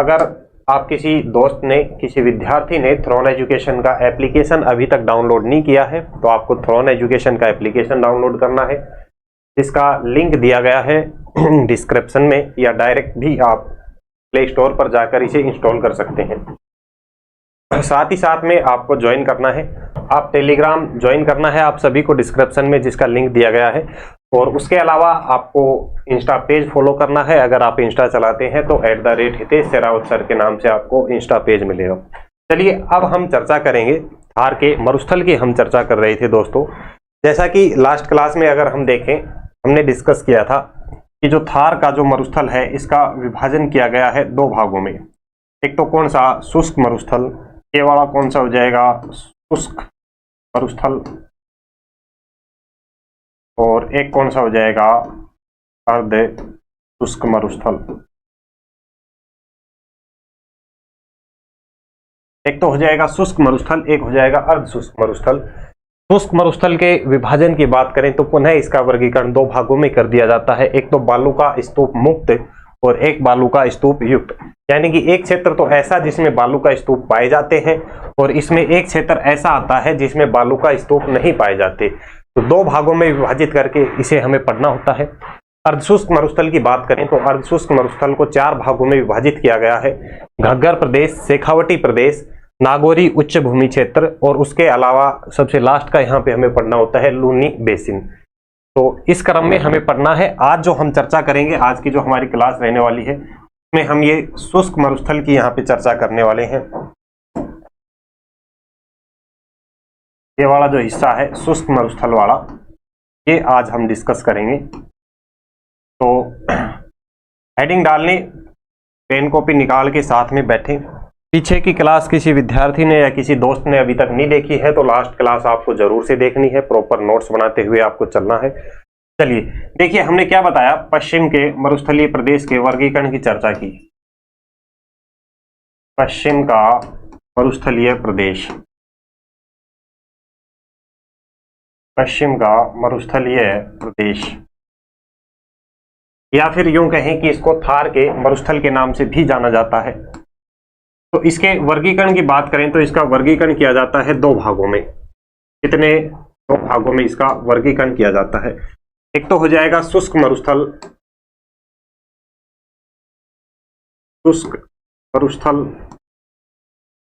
अगर आप किसी दोस्त ने, किसी विद्यार्थी ने थ्रोन एजुकेशन का एप्लीकेशन अभी तक डाउनलोड नहीं किया है तो आपको थ्रोन एजुकेशन का एप्लीकेशन डाउनलोड करना है, जिसका लिंक दिया गया है डिस्क्रिप्शन में, या डायरेक्ट भी आप प्ले स्टोर पर जाकर इसे इंस्टॉल कर सकते हैं। साथ ही साथ में आपको ज्वाइन करना है, आप टेलीग्राम ज्वाइन करना है आप सभी को, डिस्क्रिप्शन में जिसका लिंक दिया गया है। और उसके अलावा आपको इंस्टा पेज फॉलो करना है। अगर आप इंस्टा चलाते हैं तो @हितेश शेरावत सर के नाम से आपको इंस्टा पेज मिलेगा। चलिए अब हम चर्चा करेंगे थार के मरुस्थल की। हम चर्चा कर रहे थे दोस्तों, जैसा कि लास्ट क्लास में अगर हम देखें, हमने डिस्कस किया था कि जो थार का जो मरुस्थल है इसका विभाजन किया गया है दो भागों में। एक तो कौन सा, शुष्क मरुस्थल, ये वाला कौन सा हो जाएगा, शुष्क मरुस्थल, और एक कौन सा हो जाएगा, अर्ध शुष्क मरुस्थल। एक तो हो जाएगा शुष्क मरुस्थल, एक हो जाएगा अर्ध शुष्क मरुस्थल। शुष्क मरुस्थल के विभाजन की बात करें तो पुनः इसका वर्गीकरण दो भागों में कर दिया जाता है। एक तो बालू का स्तूप मुक्त और एक बालू का स्तूप युक्त। यानी कि एक क्षेत्र तो ऐसा जिसमें बालू का स्तूप पाए जाते हैं और इसमें एक क्षेत्र ऐसा आता है जिसमें बालू का स्तूप नहीं पाए जाते। तो दो भागों में विभाजित करके इसे हमें पढ़ना होता है। अर्धशुष्क मरुस्थल की बात करें तो अर्धशुष्क मरुस्थल को चार भागों में विभाजित किया गया है। घग्गर प्रदेश, शेखावटी प्रदेश, नागौरी उच्च भूमि क्षेत्र, और उसके अलावा सबसे लास्ट का यहाँ पे हमें पढ़ना होता है लूनी बेसिन। तो इस क्रम में हमें पढ़ना है। आज जो हम चर्चा करेंगे, आज की जो हमारी क्लास रहने वाली है, उसमें हम ये शुष्क मरुस्थल की यहाँ पे चर्चा करने वाले हैं। ये वाला जो हिस्सा है शुष्क मरुस्थल वाला, ये आज हम डिस्कस करेंगे। तो हेडिंग डालने, पेन कॉपी निकाल के साथ में बैठे। पीछे की क्लास किसी विद्यार्थी ने या किसी दोस्त ने अभी तक नहीं देखी है तो लास्ट क्लास आपको जरूर से देखनी है, प्रॉपर नोट्स बनाते हुए आपको चलना है। चलिए देखिए, हमने क्या बताया, पश्चिम के मरुस्थलीय प्रदेश के वर्गीकरण की चर्चा की। पश्चिम का मरुस्थलीय प्रदेश, पश्चिम का मरुस्थलीय प्रदेश, या फिर यूं कहें कि इसको थार के मरुस्थल के नाम से भी जाना जाता है। तो इसके वर्गीकरण की बात करें तो इसका वर्गीकरण किया जाता है दो भागों में। कितने, दो भागों में इसका वर्गीकरण किया जाता है। एक तो हो जाएगा शुष्क मरुस्थल, शुष्क मरुस्थल,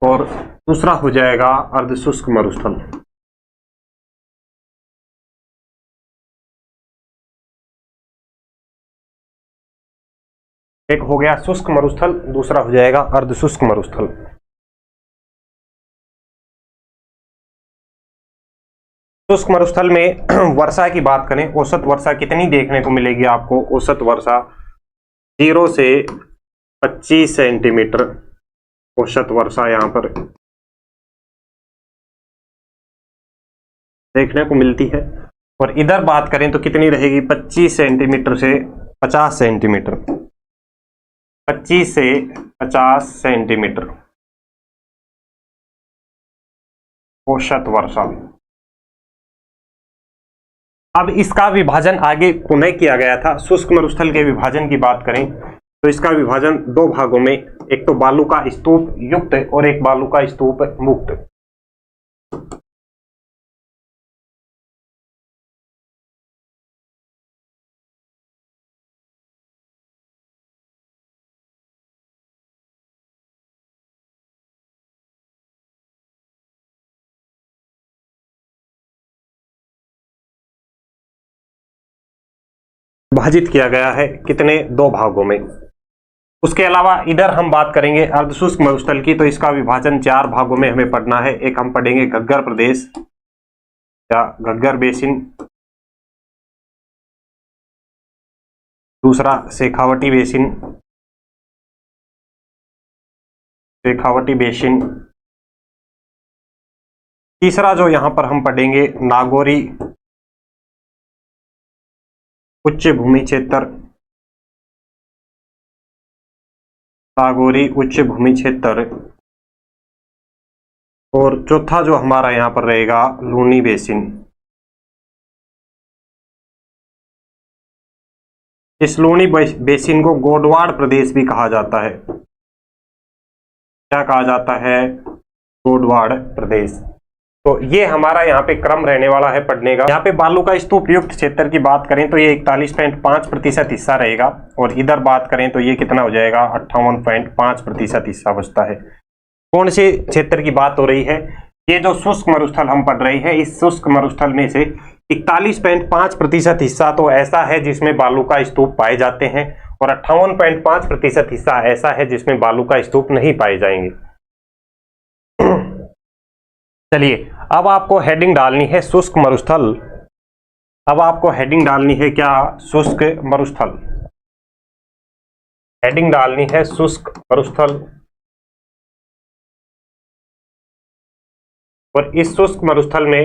और दूसरा हो जाएगा अर्धशुष्क मरुस्थल। एक हो गया शुष्क मरुस्थल, दूसरा हो जाएगा अर्धशुष्क मरुस्थल। शुष्क मरुस्थल में वर्षा की बात करें, औसत वर्षा कितनी देखने को मिलेगी आपको, औसत वर्षा 0 से 25 सेंटीमीटर औसत वर्षा यहाँ पर देखने को मिलती है। और इधर बात करें तो कितनी रहेगी, 25 सेंटीमीटर से 50 सेंटीमीटर, 25 से 50 सेंटीमीटर औसत वर्षा। अब इसका विभाजन आगे पुनः किया गया था। शुष्क मरुस्थल के विभाजन की बात करें तो इसका विभाजन दो भागों में, एक तो बालू का स्तूप युक्त और एक बालू का स्तूप मुक्त। विभाजित किया गया है कितने, दो भागों में। उसके अलावा इधर हम बात करेंगे अर्धशुष्क मरुस्थल की, तो इसका विभाजन चार भागों में हमें पढ़ना है। एक हम पढ़ेंगे घग्गर प्रदेश या घग्गर बेसिन, दूसरा शेखावटी बेसिन, शेखावटी बेसिन, तीसरा जो यहां पर हम पढ़ेंगे नागौरी उच्च भूमि क्षेत्र, नागौरी उच्च भूमि क्षेत्र, और चौथा जो हमारा यहां पर रहेगा लूनी बेसिन। इस लूनी बेसिन को गोडवाड़ प्रदेश भी कहा जाता है। क्या कहा जाता है, गोडवाड़ प्रदेश। तो ये हमारा यहाँ पे क्रम रहने वाला है पढ़ने का। यहाँ पे बालू का स्तूप युक्त क्षेत्र की बात करें तो ये 41.5% हिस्सा रहेगा, और इधर बात करें तो ये कितना हो जाएगा, 58.5% हिस्सा बचता है। कौन से क्षेत्र की बात हो रही है, ये जो शुष्क मरुस्थल हम पढ़ रहे हैं, इस शुष्क मरुस्थल में से 41.5% हिस्सा तो ऐसा है जिसमें बालू का स्तूप पाए जाते हैं, और 58.5% हिस्सा ऐसा है जिसमें बालू का स्तूप नहीं पाए जाएंगे। चलिए, अब आपको हेडिंग डालनी है शुष्क मरुस्थल। अब आपको हेडिंग डालनी है क्या, शुष्क मरुस्थल। हेडिंग डालनी है शुष्क मरुस्थल। और इस शुष्क मरुस्थल में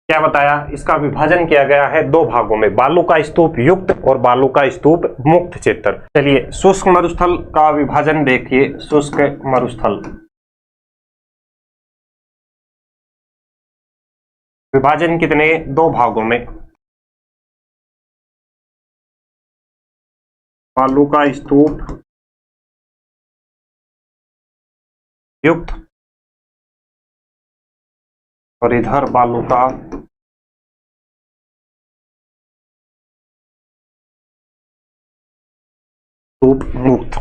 क्या बताया, इसका विभाजन किया गया है दो भागों में, बालू का स्तूप युक्त और बालू का स्तूप मुक्त क्षेत्र। चलिए, शुष्क मरुस्थल का विभाजन देखिए। शुष्क मरुस्थल विभाजन कितने, दो भागों में, बालू का स्तूप युक्त और इधर बालू का स्तूप मुक्त।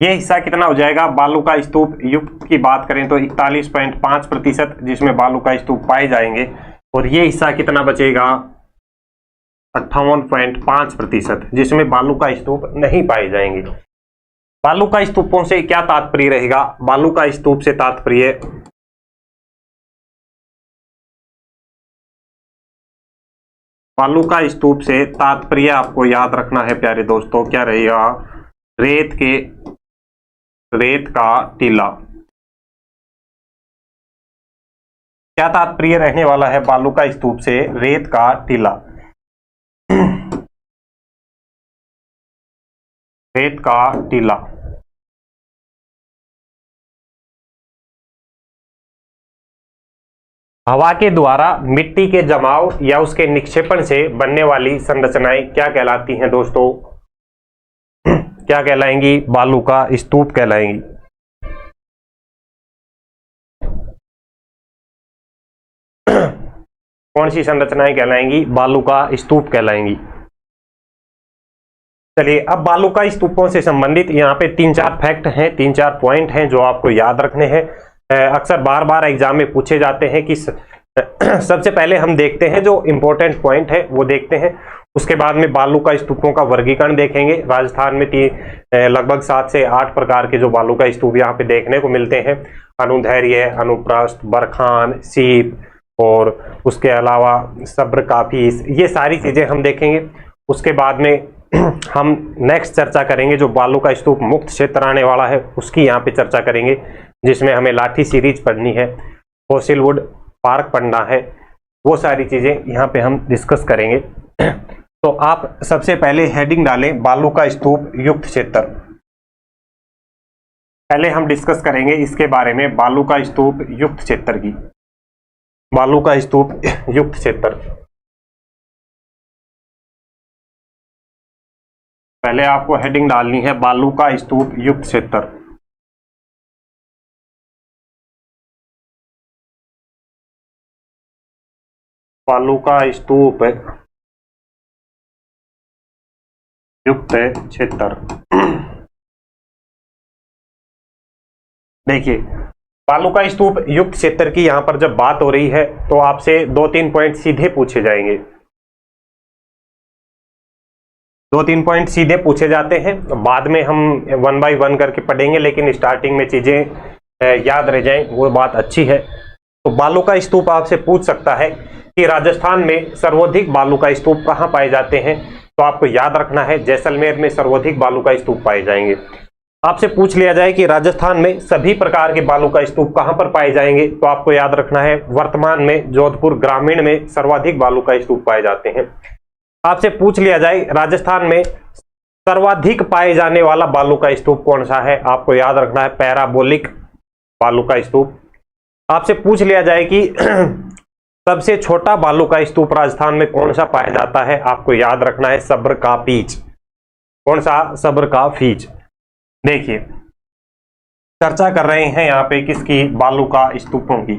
ये हिस्सा कितना हो जाएगा, बालू का स्तूप युक्त की बात करें तो 41.5%, जिसमें बालू का स्तूप पाए जाएंगे, और ये हिस्सा कितना बचेगा, 58.5%, जिसमें बालू का स्तूप नहीं पाए जाएंगे। बालू का स्तूपों से क्या तात्पर्य रहेगा, बालू का स्तूप से तात्पर्य बालू का स्तूप से तात्पर्य आपको याद रखना है प्यारे दोस्तों, क्या रहेगा, रेत का टीला। क्या तात्पर्य रहने वाला है बालू का स्तूप से, रेत का टीला। रेत का टीला हवा के द्वारा मिट्टी के जमाव या उसके निक्षेपण से बनने वाली संरचनाएं क्या कहलाती हैं दोस्तों, क्या कहलाएंगी, बालू का स्तूप कहलाएंगी। कौन सी संरचनाएं कहलाएंगी, बालू का स्तूप कहलाएंगी। चलिए, अब बालू का स्तूपों से संबंधित यहाँ पे 3-4 फैक्ट हैं, 3-4 पॉइंट हैं जो आपको याद रखने हैं। अक्सर बार बार एग्जाम में पूछे जाते हैं कि सबसे पहले हम देखते हैं जो इंपॉर्टेंट पॉइंट है वो देखते हैं, उसके बाद में बालू का स्तूपों का वर्गीकरण देखेंगे। राजस्थान में लगभग 7 से 8 प्रकार के जो बालू का स्तूप यहाँ पे देखने को मिलते हैं, अनुधैर्य, अनुप्रस्थ, बरखान, सीप, और उसके अलावा सब्र, काफीस, ये सारी चीजें हम देखेंगे। उसके बाद में हम नेक्स्ट चर्चा करेंगे जो बालू का स्तूप मुक्त क्षेत्र आने वाला है उसकी यहाँ पे चर्चा करेंगे, जिसमें हमें लाठी सीरीज पढ़नी है, फॉसिल वुड पार्क पढ़ना है, वो सारी चीजें यहाँ पे हम डिस्कस करेंगे। तो आप सबसे पहले हेडिंग डालें बालू का स्तूप युक्त क्षेत्र। पहले हम डिस्कस करेंगे इसके बारे में, बालू का स्तूप युक्त क्षेत्र की, बालू का स्तूप युक्त क्षेत्र। पहले आपको हेडिंग डालनी है बालू का स्तूप युक्त क्षेत्र। बालू का स्तूप युक्त क्षेत्र। देखिए, बालू का स्तूप युक्त क्षेत्र की यहां पर जब बात हो रही है तो आपसे 2-3 पॉइंट सीधे पूछे जाएंगे, 2-3 पॉइंट सीधे पूछे जाते हैं। बाद में हम 1 बाय 1 करके पढ़ेंगे, लेकिन स्टार्टिंग में चीजें याद रह जाएं वो बात अच्छी है। तो बालू का स्तूप आपसे पूछ सकता है कि राजस्थान में सर्वाधिक बालू का स्तूप कहाँ पाए जाते हैं, तो आपको याद रखना है जैसलमेर में सर्वाधिक बालू का स्तूप पाए जाएंगे। आपसे पूछ लिया जाए कि राजस्थान में सभी प्रकार के बालू का स्तूप कहां पर पाए जाएंगे, तो आपको याद रखना है वर्तमान में जोधपुर ग्रामीण में सर्वाधिक बालू का स्तूप पाए जाते हैं। आपसे पूछ लिया जाए राजस्थान में सर्वाधिक पाए जाने वाला बालू का स्तूप कौन सा है, आपको याद रखना है पैराबोलिक बालू का स्तूप। आपसे पूछ लिया जाए कि सबसे छोटा बालू का स्तूप राजस्थान में कौन सा पाया जाता है? आपको याद रखना है सब्र का पीच। कौन सा? सब्र का पीच। देखिए, चर्चा कर रहे हैं यहाँ पे किसकी? बालू का स्तूपों की।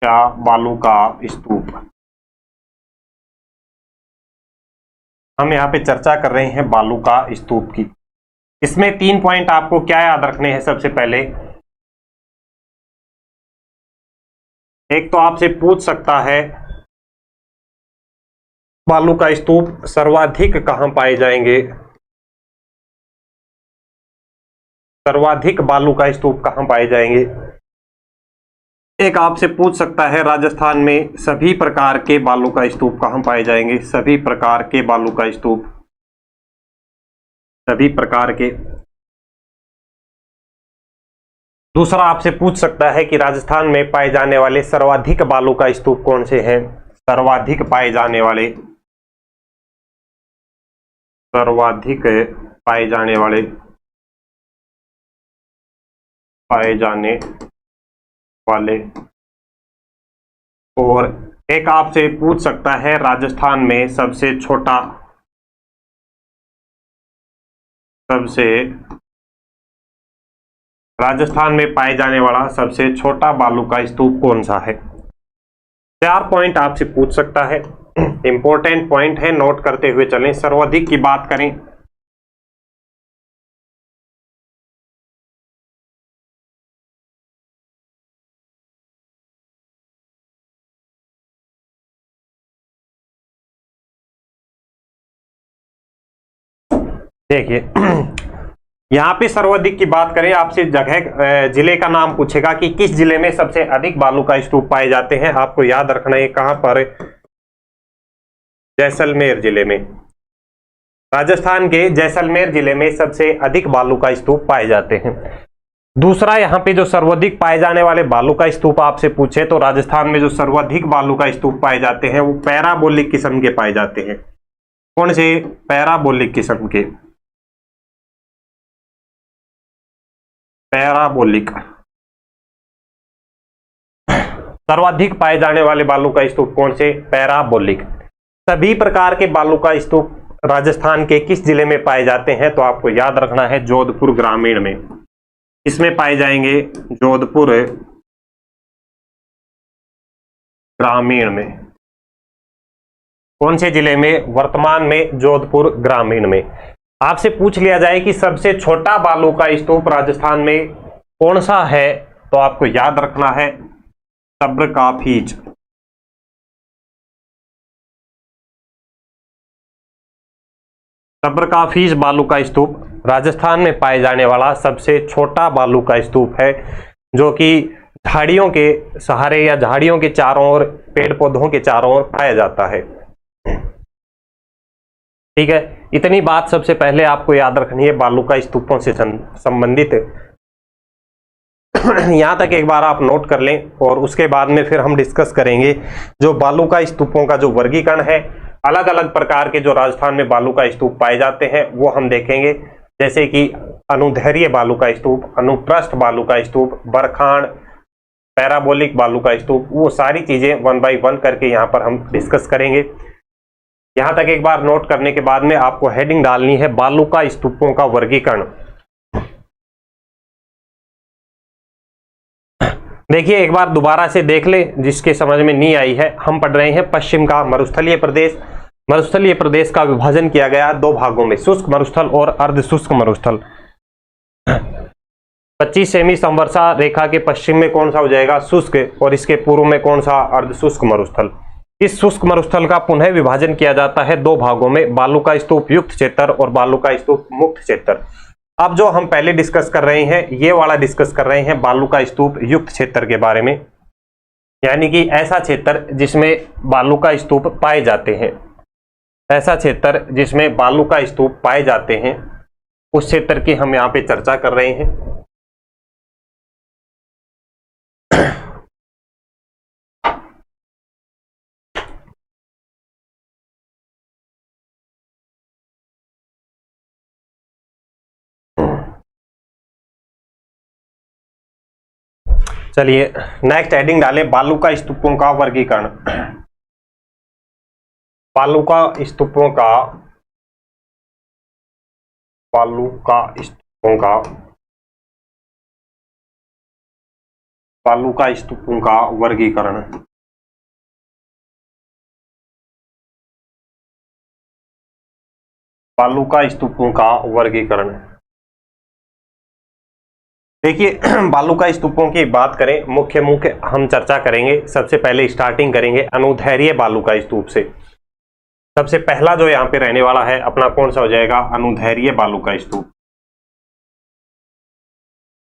क्या? बालू का स्तूप। हम यहाँ पे चर्चा कर रहे हैं बालू का स्तूप की। इसमें 3 पॉइंट आपको क्या याद रखने हैं? सबसे पहले एक तो आपसे पूछ सकता है बालू का स्तूप सर्वाधिक कहां पाए जाएंगे? सर्वाधिक बालू का स्तूप कहां पाए जाएंगे? एक आपसे पूछ सकता है राजस्थान में सभी प्रकार के बालू का स्तूप कहां पाए जाएंगे? सभी प्रकार के बालू का स्तूप, सभी प्रकार के। दूसरा आपसे पूछ सकता है कि राजस्थान में पाए जाने वाले सर्वाधिक बालू का स्तूप कौन से हैं? सर्वाधिक पाए जाने वाले, सर्वाधिक पाए जाने वाले, पाए जाने वाले। और एक आपसे पूछ सकता है राजस्थान में सबसे छोटा, सबसे राजस्थान में पाए जाने वाला सबसे छोटा बालू का स्तूप कौन सा है? 4 पॉइंट आपसे पूछ सकता है, इंपॉर्टेंट पॉइंट है, नोट करते हुए चलें। सर्वाधिक की बात करें, देखिए यहां पे सर्वाधिक की बात करें, आपसे जगह जिले का नाम पूछेगा कि किस जिले में सबसे अधिक बालू का स्तूप पाए जाते हैं। आपको याद रखना है कहां पर? जैसलमेर जिले में। राजस्थान के जैसलमेर जिले में सबसे अधिक बालू का स्तूप पाए जाते हैं। दूसरा, यहां पे जो सर्वाधिक पाए जाने वाले बालू का स्तूप आपसे पूछे तो राजस्थान में जो सर्वाधिक बालू का स्तूप पाए जाते हैं वो पैराबोलिक किस्म के पाए जाते हैं। कौन से? पैराबोलिक किस्म के, पैराबोलिक। सर्वाधिक पाए जाने वाले बालू का स्तूप कौन से? पैराबोलिक। सभी प्रकार के बालू का स्तूप राजस्थान के किस जिले में पाए जाते हैं? तो आपको याद रखना है जोधपुर ग्रामीण में। किसमें पाए जाएंगे? जोधपुर ग्रामीण में। कौन से जिले में? वर्तमान में जोधपुर ग्रामीण में। आपसे पूछ लिया जाए कि सबसे छोटा बालू का स्तूप राजस्थान में कौन सा है, तो आपको याद रखना है सब्र का फीज। सब्र का फीज बालू का स्तूप राजस्थान में पाए जाने वाला सबसे छोटा बालू का स्तूप है, जो कि झाड़ियों के सहारे या झाड़ियों के चारों ओर, पेड़ पौधों के चारों ओर पाया जाता है। ठीक है, इतनी बात सबसे पहले आपको याद रखनी है बालू का स्तूपों से संबंधित। यहां तक एक बार आप नोट कर लें और उसके बाद में फिर हम डिस्कस करेंगे जो बालू का स्तूपों का जो वर्गीकरण है, अलग अलग प्रकार के जो राजस्थान में बालू का स्तूप पाए जाते हैं वो हम देखेंगे। जैसे कि अनुदैर्घ्य बालू का स्तूप, अनुप्रस्थ बालू का स्तूप, बरखान, पैराबोलिक बालू का स्तूप, वो सारी चीजें 1 बाय 1 करके यहाँ पर हम डिस्कस करेंगे। यहां तक एक बार नोट करने के बाद में आपको हेडिंग डालनी है बालू का स्तूपों का वर्गीकरण। देखिए, एक बार दोबारा से देख ले जिसके समझ में नहीं आई है। हम पढ़ रहे हैं पश्चिम का मरुस्थलीय प्रदेश। मरुस्थलीय प्रदेश का विभाजन किया गया 2 भागों में, शुष्क मरुस्थल और अर्ध शुष्क मरुस्थल। 25 सेमी संवर्षा रेखा के पश्चिम में कौन सा हो जाएगा? शुष्क, और इसके पूर्व में कौन सा? अर्ध शुष्क मरुस्थल। इस शुष्क मरुस्थल का पुनः विभाजन किया जाता है 2 भागों में, बालू का स्तूप युक्त क्षेत्र और बालू का स्तूप मुक्त क्षेत्र। अब जो हम पहले डिस्कस कर रहे हैं, ये वाला डिस्कस कर रहे हैं बालू का स्तूप युक्त क्षेत्र के बारे में, यानी कि ऐसा क्षेत्र जिसमें बालू का स्तूप पाए जाते हैं, ऐसा क्षेत्र जिसमें बालू का स्तूप पाए जाते हैं, उस क्षेत्र की हम यहाँ पे चर्चा कर रहे हैं। चलिए नेक्स्ट हेडिंग डालें, बालूका स्तूपों का वर्गीकरण। बालूका स्तूपों का वर्गीकरण। बालूका स्तूपों का वर्गीकरण। देखिए बालूका स्तूपों की बात करें, मुख्य हम चर्चा करेंगे। सबसे पहले स्टार्टिंग करेंगे अनुदैर्घ्य बालूका स्तूप से। सबसे पहला जो यहाँ पे रहने वाला है अपना कौन सा हो जाएगा, अनुदैर्घ्य बालूका स्तूप।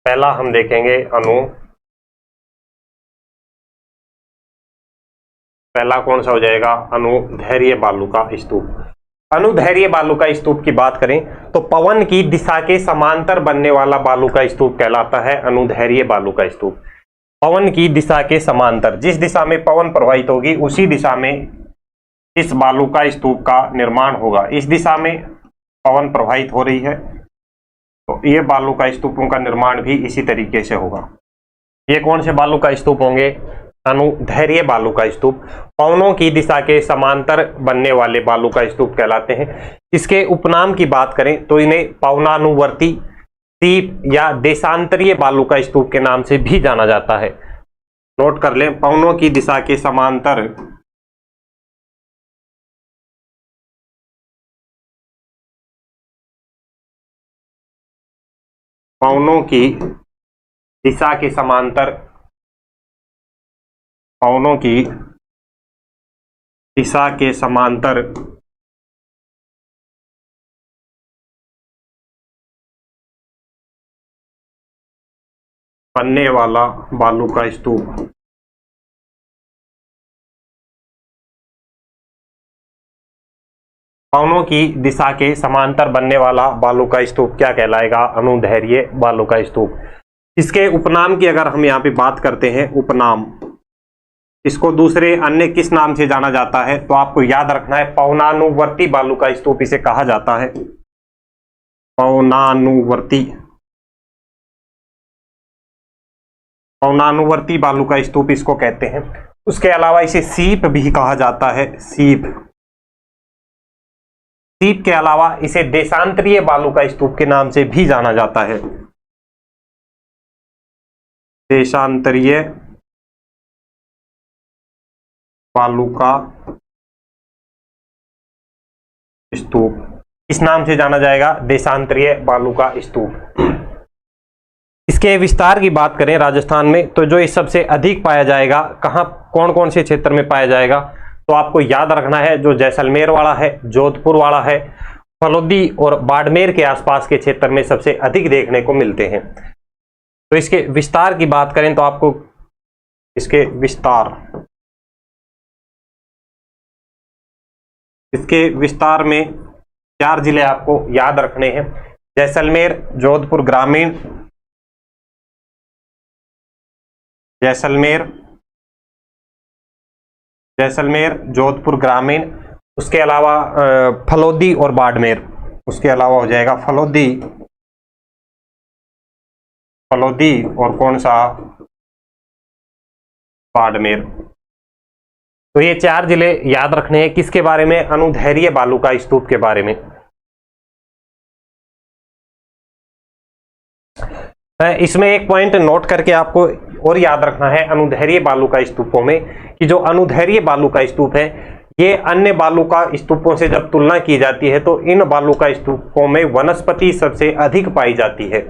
पहला हम देखेंगे पहला कौन सा हो जाएगा, अनुदैर्घ्य बालूका स्तूप। अनुदैर्घ्य बालूका स्तूप की बात करें तो पवन की दिशा के समांतर बनने वाला बालूका स्तूप कहलाता है अनुदैर्घ्य बालूका स्तूप। पवन की दिशा के समांतर, जिस दिशा में पवन प्रवाहित होगी उसी दिशा में इस बालूका स्तूप का निर्माण होगा। इस दिशा में पवन प्रवाहित हो रही है तो ये बालूका स्तूपों का निर्माण भी इसी तरीके से होगा। ये कौन से बालूका स्तूप होंगे, अनुदैर्घ्य बालूका स्तूप। पवनों की दिशा के समांतर बनने वाले बालूका स्तूप कहलाते हैं। इसके उपनाम की बात करें तो इन्हें पवनानुवर्ती सीप या देशांतरीय बालूका स्तूप के नाम से भी जाना जाता है। नोट कर लें, पवनों की दिशा के समांतर पवनों की दिशा के समांतर पवनों की दिशा के समांतर बनने वाला बालूका स्तूप। पवनों की दिशा के समांतर बनने वाला बालूका स्तूप क्या कहलाएगा, अनुदैर्घ्य बालूका स्तूप। इसके उपनाम की अगर हम यहाँ पे बात करते हैं, उपनाम, इसको दूसरे अन्य किस नाम से जाना जाता है तो आपको याद रखना है, पवनानुवर्ती बालूका स्तूप इसे कहा जाता है। पवनानुवर्ती बालूका स्तूप इसको कहते हैं। उसके अलावा इसे सीप भी कहा जाता है, सीप के अलावा इसे देशांतरीय बालूका स्तूप के नाम से भी जाना जाता है, देशांतरीय बालूका स्तूप। इस नाम से जाना जाएगा, देशांतरीय बालूका स्तूप। इसके विस्तार की बात करें राजस्थान में तो जो इस सबसे अधिक पाया जाएगा, कहां कौन कौन से क्षेत्र में पाया जाएगा तो आपको याद रखना है, जो जैसलमेर वाला है, जोधपुर वाला है, फलोदी और बाड़मेर के आसपास के क्षेत्र में सबसे अधिक देखने को मिलते हैं। तो इसके विस्तार की बात करें तो आपको इसके विस्तार में 4 जिले आपको याद रखने हैं, जैसलमेर, जोधपुर ग्रामीण, जैसलमेर, जोधपुर ग्रामीण, उसके अलावा फलोदी और बाड़मेर, उसके अलावा हो जाएगा फलोदी और कौन सा, बाड़मेर। तो ये 4 जिले याद रखने हैं किसके बारे में, अनुदैर्घ्य बालूका स्तूप के बारे में। इसमें एक पॉइंट नोट करके आपको और याद रखना है अनुदैर्घ्य बालूका स्तूपों में कि जो अनुदैर्घ्य बालूका स्तूप है ये अन्य बालूका स्तूपों से जब तुलना की जाती है तो इन बालूका स्तूपों में वनस्पति सबसे अधिक पाई जाती है।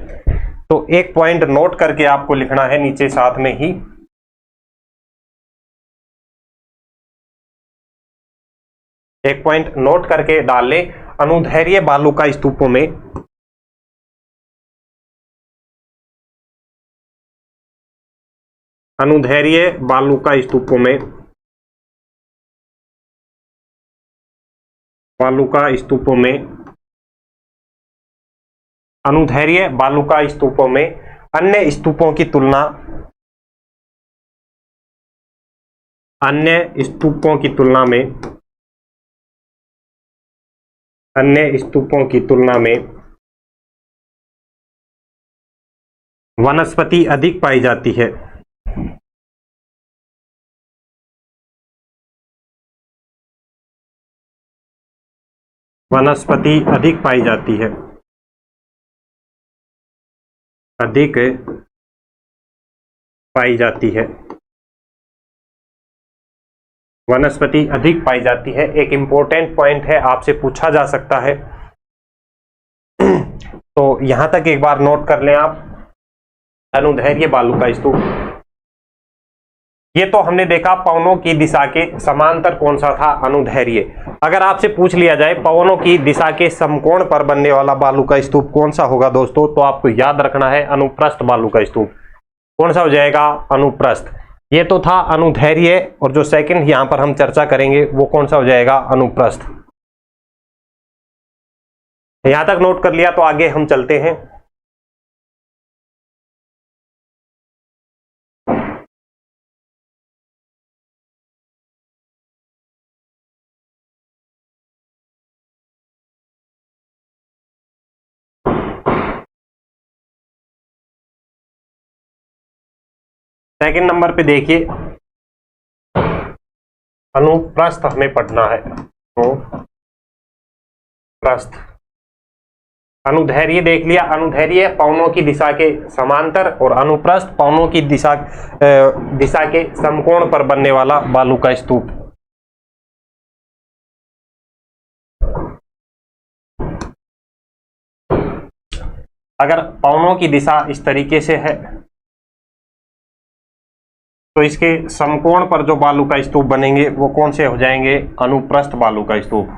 तो एक पॉइंट नोट करके आपको लिखना है नीचे साथ में ही, एक पॉइंट नोट करके डाल ले, अनुदैर्घ्य बालूका स्तूपों में अनुदैर्घ्य बालूका स्तूपों में अनुदैर्घ्य बालूका स्तूपों में अन्य स्तूपों की तुलना में वनस्पति अधिक पाई जाती है। वनस्पति अधिक पाई जाती है, अधिक पाई जाती है, वनस्पति अधिक पाई जाती है। एक इंपॉर्टेंट पॉइंट है, आपसे पूछा जा सकता है, तो यहां तक एक बार नोट कर लें आप। अनुदैर्घ्य बालू का स्तूप, ये तो हमने देखा पवनों की दिशा के समांतर कौन सा था, अनुदैर्घ्य। अगर आपसे पूछ लिया जाए पवनों की दिशा के समकोण पर बनने वाला बालू का स्तूप कौन सा होगा दोस्तों, तो आपको याद रखना है अनुप्रस्थ बालू का स्तूप। कौन सा हो जाएगा, अनुप्रस्थ। ये तो था अनुदैर्घ्य, और जो सेकंड यहां पर हम चर्चा करेंगे वो कौन सा हो जाएगा, अनुप्रस्थ। यहां तक नोट कर लिया तो आगे हम चलते हैं। सेकंड नंबर पे देखिए, अनुप्रस्थ हमें पढ़ना है। अनुप्रस्थ, अनुदैर्घ्य देख लिया, अनुदैर्घ्य पवनों की दिशा के समांतर, और अनुप्रस्थ पवनों की दिशा के समकोण पर बनने वाला बालू का स्तूप। अगर पवनों की दिशा इस तरीके से है तो इसके समकोण पर जो बालू का स्तूप बनेंगे वो कौन से हो जाएंगे, अनुप्रस्थ बालू का स्तूप।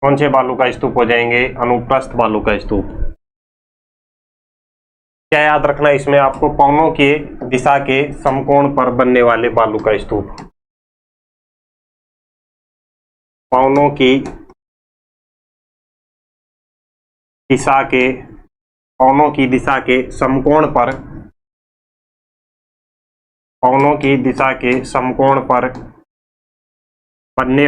कौन से बालू का स्तूप हो जाएंगे, अनुप्रस्थ बालू का स्तूप। क्या याद रखना है इसमें आपको, पवनों के दिशा के समकोण पर बनने वाले बालू का स्तूप। पवनों की दिशा के, पवनों की दिशा के समकोण पर, पवनों की दिशा के समकोण पर बनने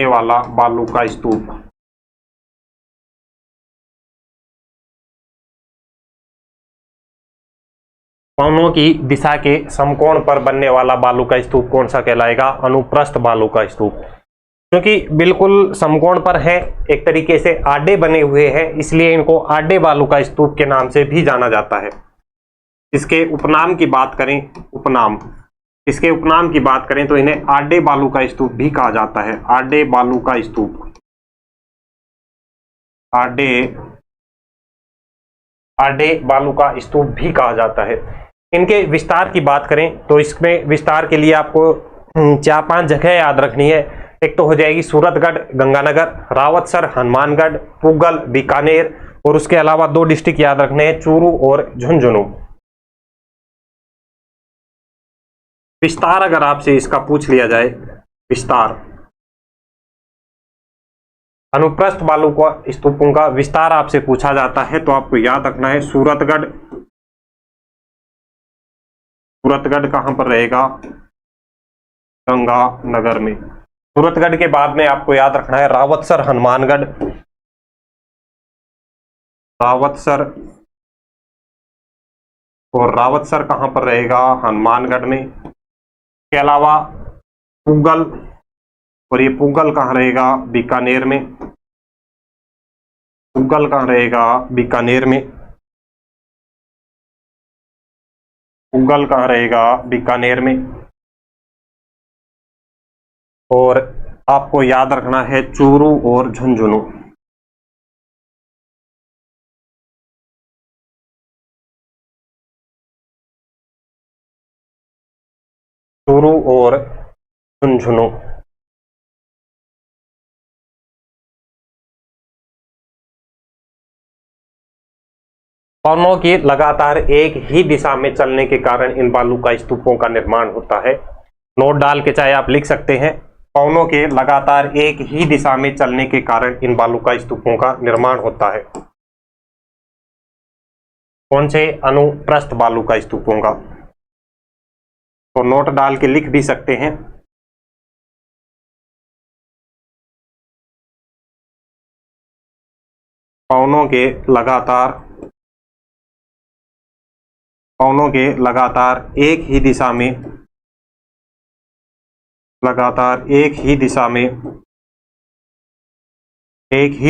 वाला बालू का स्तूप। पवनों की दिशा के समकोण पर बनने वाला बालू का स्तूप कौन सा कहलाएगा, अनुप्रस्थ बालू का स्तूप। क्योंकि बिल्कुल समकोण पर है, एक तरीके से आडे बने हुए हैं, इसलिए इनको आडे बालू का स्तूप के नाम से भी जाना जाता है। इसके उपनाम की बात करें, उपनाम, इसके उपनाम की बात करें तो इन्हें आडे बालू का स्तूप भी कहा जाता है। आडे बालू का स्तूप, आडे बालू का स्तूप भी कहा जाता है। इनके विस्तार की बात करें तो इसमें विस्तार के लिए आपको 4-5 जगह याद रखनी है। एक तो हो जाएगी सूरतगढ़ गंगानगर, रावतसर हनुमानगढ़, पुगल बीकानेर, और उसके अलावा 2 डिस्ट्रिक्ट याद रखने हैं, चूरू और झुंझुनू। विस्तार अगर आपसे इसका पूछ लिया जाए, विस्तार, अनुप्रस्थ बालू का स्तूपों का विस्तार आपसे पूछा जाता है तो आपको याद रखना है सूरतगढ़। सूरतगढ़ कहां पर रहेगा, गंगानगर में। सूरतगढ़ के बाद में आपको याद रखना है रावतसर हनुमानगढ़, रावतसर, और रावतसर कहां पर रहेगा, हनुमानगढ़ में। के अलावा पुगल, और ये पुगल कहां रहेगा, बीकानेर में। पुगल कहां रहेगा, बीकानेर में। पुगल कहां रहेगा, बीकानेर में। और आपको याद रखना है चूरू और झुंझुनू। चूरू और झुंझुनू। पवनों की लगातार एक ही दिशा में चलने के कारण इन बालू का स्तूपों का निर्माण होता है। नोट डाल के चाहे आप लिख सकते हैं, पवनों के लगातार एक ही दिशा में चलने के कारण इन बालू का स्तूपों का निर्माण होता है। कौन से, अनुप्रस्थ बालू का स्तूपों का। तो नोट डाल के लिख भी सकते हैं। पवनों के लगातार पवनों के लगातार एक ही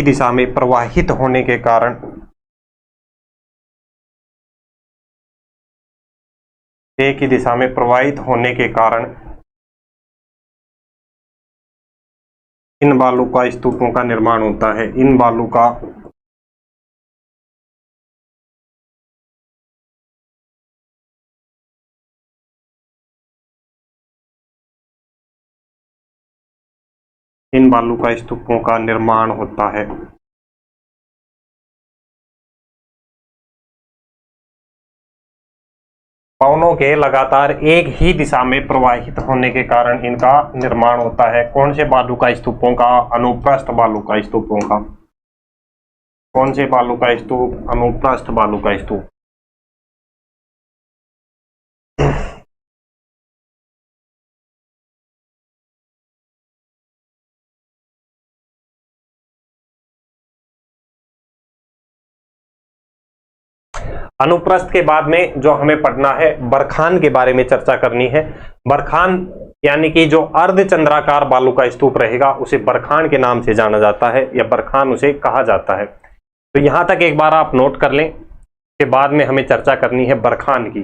दिशा में प्रवाहित होने के कारण इन बालुका स्तूपों का निर्माण होता है। इन बालुका स्तूपों का निर्माण होता है। पवनों के लगातार एक ही दिशा में प्रवाहित होने के कारण इनका निर्माण होता है। कौन से बालुका स्तूपों का? अनुप्रस्थ बालुका स्तूपों का। कौन से बालुका स्तूप? अनुप्रस्थ बालुका स्तूप। अनुप्रस्थ के बाद में जो हमें पढ़ना है, बरखान के बारे में चर्चा करनी है। बरखान यानी कि जो अर्धचंद्राकार बालू का स्तूप रहेगा उसे बरखान के नाम से जाना जाता है, या बरखान उसे कहा जाता है। तो यहां तक एक बार आप नोट कर लें, के बाद में हमें चर्चा करनी है बरखान की।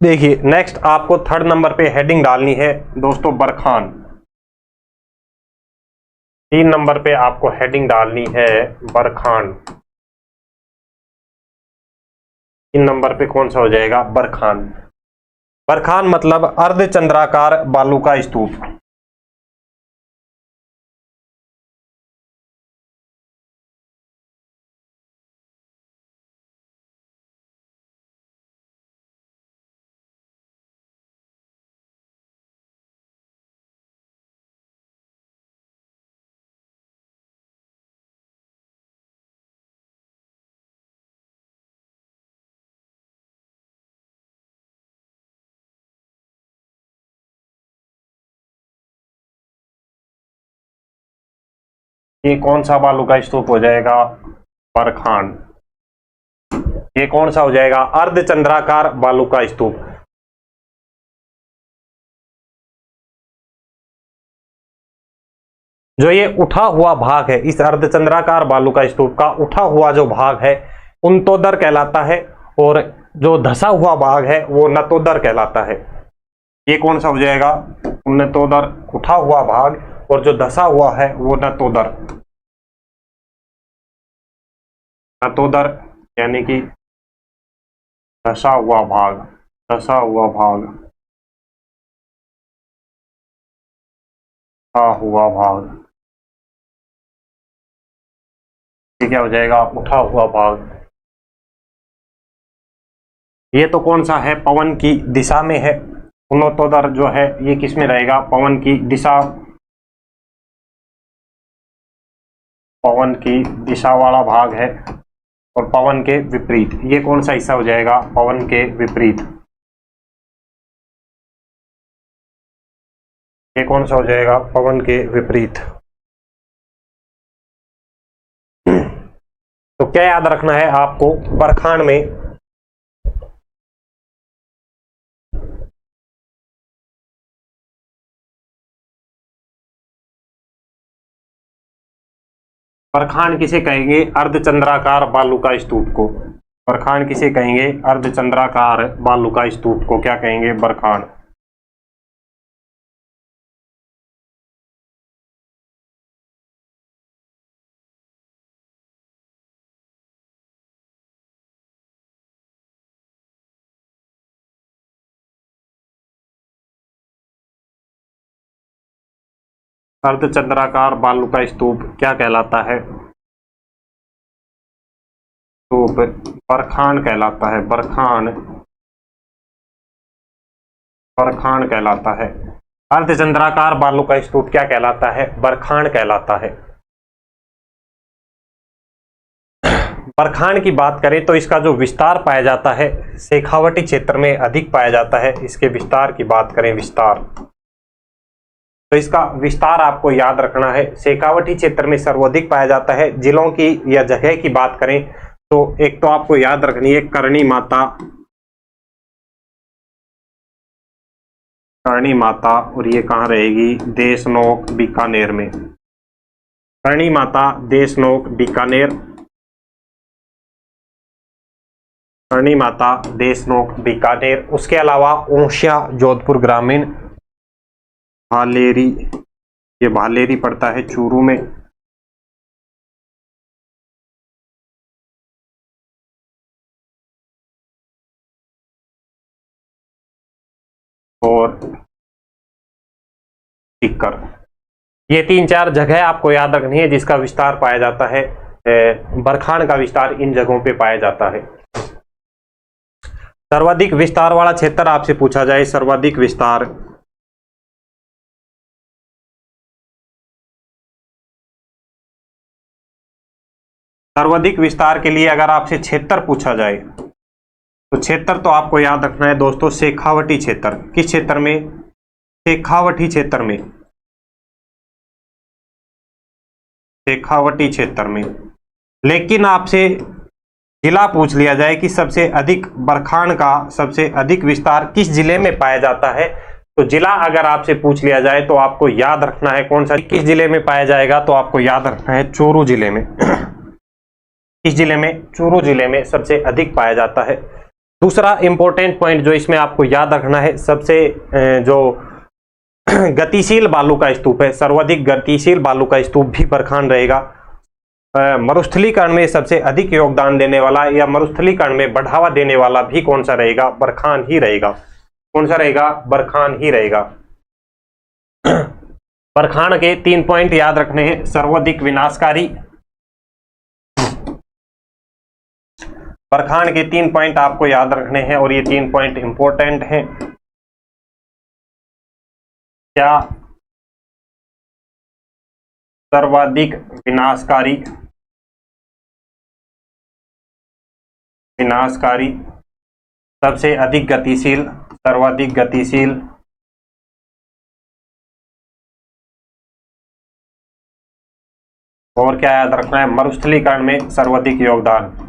देखिए नेक्स्ट आपको 3rd नंबर पे हेडिंग डालनी है दोस्तों, बरखान। 3 नंबर पे आपको हेडिंग डालनी है बरखान। 3 नंबर पे कौन सा हो जाएगा? बरखान। बरखान मतलब अर्धचंद्राकार बालू का स्तूप। ये कौन सा बालू का स्तूप हो जाएगा? बरखान। ये कौन सा हो जाएगा? अर्धचंद्राकार बालू का स्तूप। जो ये उठा हुआ भाग है, इस अर्धचंद्राकार बालू का स्तूप का उठा हुआ जो भाग है उन्नतोदर कहलाता है, और जो धसा हुआ भाग है वो नतोदर कहलाता है। ये कौन सा हो जाएगा? उन्नतोदर, उठा हुआ भाग, और जो धसा हुआ है वो नतोदर। नतोदर यानी कि धसा हुआ भाग, धसा हुआ भाग, धसा हुआ भाग। ये क्या हो जाएगा? उठा हुआ भाग। ये तो कौन सा है? पवन की दिशा में है। उन्नतोदर जो है ये किस में रहेगा? पवन की दिशा, पवन की दिशा वाला भाग है, और पवन के विपरीत। ये कौन सा हिस्सा हो जाएगा? पवन के विपरीत। ये कौन सा हो जाएगा? पवन के विपरीत। तो क्या याद रखना है आपको बरखान में? बरखान किसे कहेंगे? अर्धचंद्राकार बालू का स्तूप को। बरखान किसे कहेंगे? अर्धचंद्राकार बालू का स्तूप को क्या कहेंगे? बरखान। अर्धचंद्राकार बालू का स्तूप क्या कहलाता है? स्तूप बरखान कहलाता है। बरखान, बरखान कहलाता है। अर्धचंद्राकार बालू का स्तूप क्या कहलाता है? बरखान कहलाता है। बरखान की बात करें तो इसका जो विस्तार पाया जाता है शेखावटी क्षेत्र में अधिक पाया जाता है। इसके विस्तार की बात करें, विस्तार, तो इसका विस्तार आपको याद रखना है। शेखावटी क्षेत्र में सर्वाधिक पाया जाता है। जिलों की या जगह की बात करें तो एक तो आपको याद रखनी है करणी माता, करणी माता, और ये कहाँ रहेगी, देशनोक बीकानेर में। करणी माता देशनोक बीकानेर, करणी माता देशनोक बीकानेर। उसके अलावा ऊंशिया जोधपुर ग्रामीण, भालेरी, ये भालेरी पड़ता है चूरू में, और टिक्कर। ये 3-4 जगह आपको याद रखनी है जिसका विस्तार पाया जाता है। बरखान का विस्तार इन जगहों पे पाया जाता है। सर्वाधिक विस्तार वाला क्षेत्र आपसे पूछा जाए, सर्वाधिक विस्तार, सर्वाधिक विस्तार के लिए अगर आपसे क्षेत्र पूछा जाए तो क्षेत्र तो आपको याद रखना है दोस्तों, शेखावटी क्षेत्र। किस क्षेत्र में, शेखावटी क्षेत्र में, शेखावटी क्षेत्र में। लेकिन आपसे जिला पूछ लिया जाए कि सबसे अधिक बरखान का सबसे अधिक विस्तार किस जिले में पाया जाता है, तो जिला अगर आपसे पूछ लिया जाए तो आपको याद रखना है कौन सा, किस जिले में पाया जाएगा, तो आपको याद रखना है चूरू जिले में। किस जिले में, चूरू जिले में सबसे अधिक पाया जाता है। दूसरा इंपॉर्टेंट पॉइंट जो इसमें आपको याद रखना है, सबसे जो गतिशील बालू का स्तूप है, सर्वाधिक गतिशील बालू का स्तूप भी बरखान रहेगा। मरुस्थलीकरण में सबसे अधिक योगदान देने वाला या मरुस्थलीकरण में बढ़ावा देने वाला भी कौन सा रहेगा, बरखान ही रहेगा। कौन सा रहेगा, बरखान ही रहेगा। बरखान के 3 पॉइंट याद रखने हैं, सर्वाधिक विनाशकारी। बरखान के 3 पॉइंट आपको याद रखने हैं और ये 3 पॉइंट इंपॉर्टेंट हैं। क्या, सर्वाधिक विनाशकारी, विनाशकारी, सबसे अधिक गतिशील, सर्वाधिक गतिशील, और क्या याद रखना है, मरुस्थलीकरण में सर्वाधिक योगदान,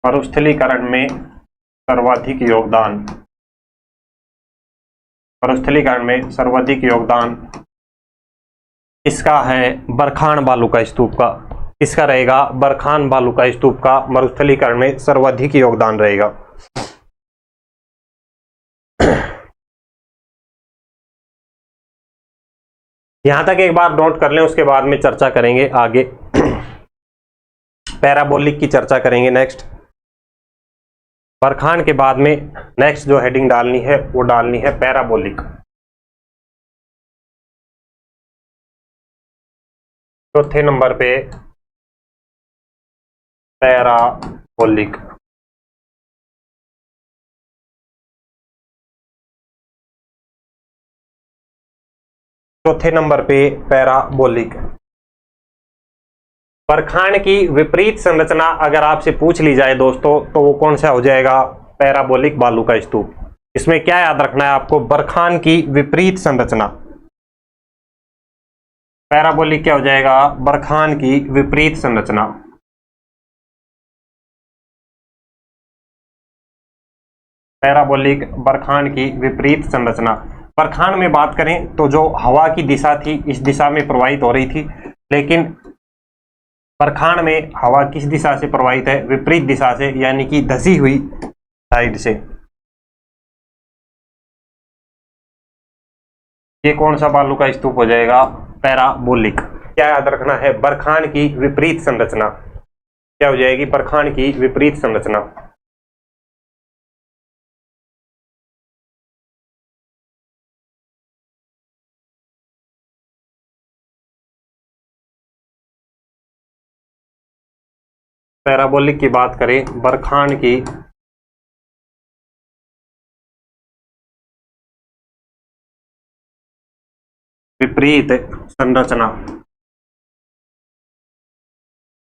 मरुस्थलीकरण में सर्वाधिक योगदान, मरुस्थलीकरण में सर्वाधिक योगदान इसका है बरखान बालू का स्तूप का। इसका रहेगा बरखान बालू का स्तूप का मरुस्थलीकरण में सर्वाधिक योगदान रहेगा। यहां तक एक बार नोट कर लें, उसके बाद में चर्चा करेंगे आगे। पैराबोलिक की चर्चा करेंगे नेक्स्ट। बरखान के बाद में नेक्स्ट जो हेडिंग डालनी है वो डालनी है पैराबोलिक। चौथे नंबर पे पैराबोलिक। चौथे नंबर पे पैराबोलिक। बरखान की विपरीत संरचना अगर आपसे पूछ ली जाए दोस्तों तो वो कौन सा हो जाएगा, पैराबोलिक बालू का स्तूप। इसमें क्या याद रखना है आपको, बरखान की विपरीत संरचना। पैराबोलिक क्या हो जाएगा, बरखान की विपरीत संरचना। पैराबोलिक बरखान की विपरीत संरचना। बरखान में बात करें तो जो हवा की दिशा थी इस दिशा में प्रवाहित हो रही थी, लेकिन बरखान में हवा किस दिशा से प्रवाहित है, विपरीत दिशा से, यानी कि धसी हुई साइड से। ये कौन सा बालू का स्तूप हो जाएगा, पैराबोलिक। क्या याद रखना है, बरखान की विपरीत संरचना। क्या हो जाएगी, बरखान की विपरीत संरचना। पैराबोलिक की बात करें, बरखान की विपरीत संरचना।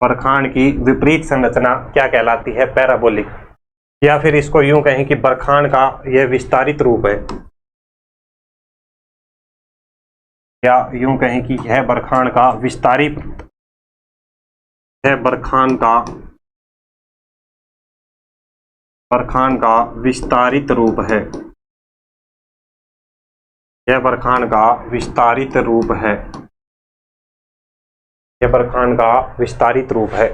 बरखान की विपरीत संरचना क्या कहलाती है, पैराबोलिक। या फिर इसको यूं कहें कि बरखान का यह विस्तारित रूप है। या यूं कहें कि यह बरखान का विस्तारित, यह बरखान का विस्तारित रूप है, यह बरखान का विस्तारित रूप है, यह बरखान का विस्तारित रूप है।